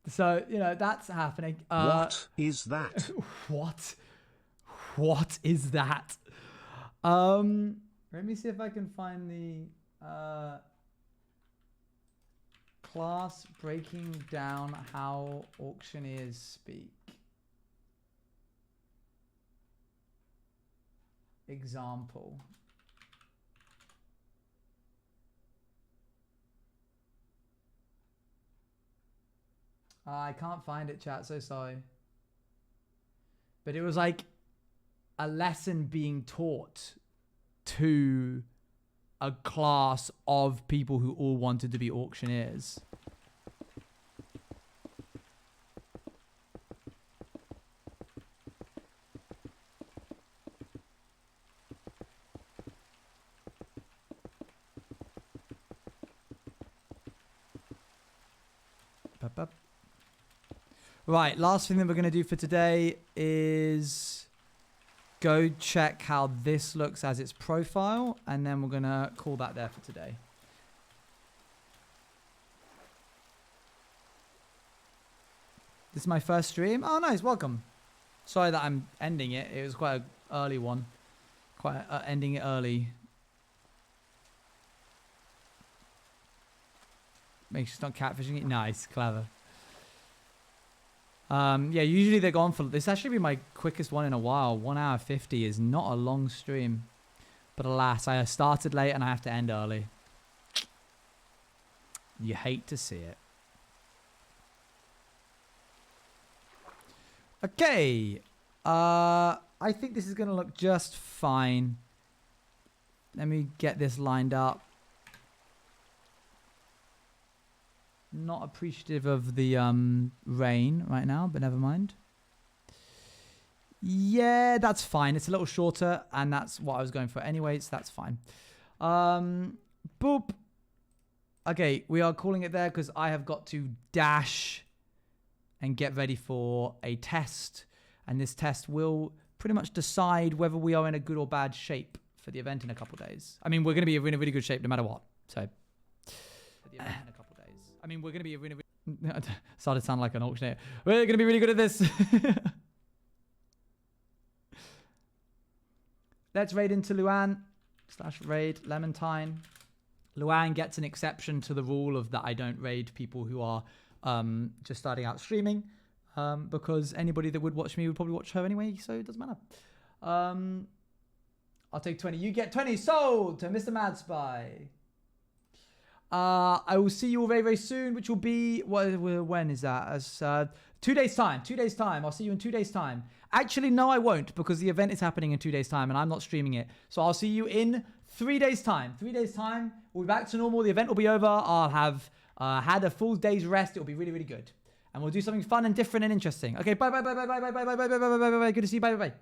Speaker 1: So, you know, that's happening.
Speaker 2: What is that?
Speaker 1: What is that? Let me see if I can find the class breaking down how auctioneers speak. Example. I can't find it, chat. So sorry. But it was like a lesson being taught to a class of people who all wanted to be auctioneers. Right, last thing that we're going to do for today is go check how this looks as its profile, and then we're going to call that there for today. This is my first stream. Oh, nice. Welcome. Sorry that I'm ending it. It was quite an early one. Ending it early. Make sure it's not catfishing it. Nice. Clever. Yeah, usually they're gone for... This actually be my quickest one in a while. 1 hour 50 is not a long stream. But alas, I started late and I have to end early. You hate to see it. Okay. I think this is going to look just fine. Let me get this lined up. Not appreciative of the rain right now, but never mind. Yeah, that's fine. It's a little shorter, and that's what I was going for anyway, so that's fine. Boop. Okay, we are calling it there because I have got to dash and get ready for a test. And this test will pretty much decide whether we are in a good or bad shape for the event in a couple of days. I mean, we're going to be in a really good shape no matter what. So, for the event in a couple of days. I mean, we're going to be really... Started to sound like an auctioneer. We're going to be really good at this. Let's raid into Luan. /raid Lemontine. Luan gets an exception to the rule of that I don't raid people who are just starting out streaming. Because anybody that would watch me would probably watch her anyway, so it doesn't matter. I'll take 20. You get 20. Sold to Mr. Mad Spy. I will see you all very, very soon, which will be... when is that? As 2 days' time. 2 days' time. I'll see you in 2 days' time. Actually, no, I won't, because the event is happening in 2 days' time, and I'm not streaming it. So I'll see you in 3 days' time. 3 days' time. We'll be back to normal. The event will be over. I'll have had a full day's rest. It will be really, really good. And we'll do something fun and different and interesting. Okay, bye, bye, bye, bye, bye, bye, bye, bye, bye, bye, bye, bye, bye. Good to see you. Bye, bye, bye.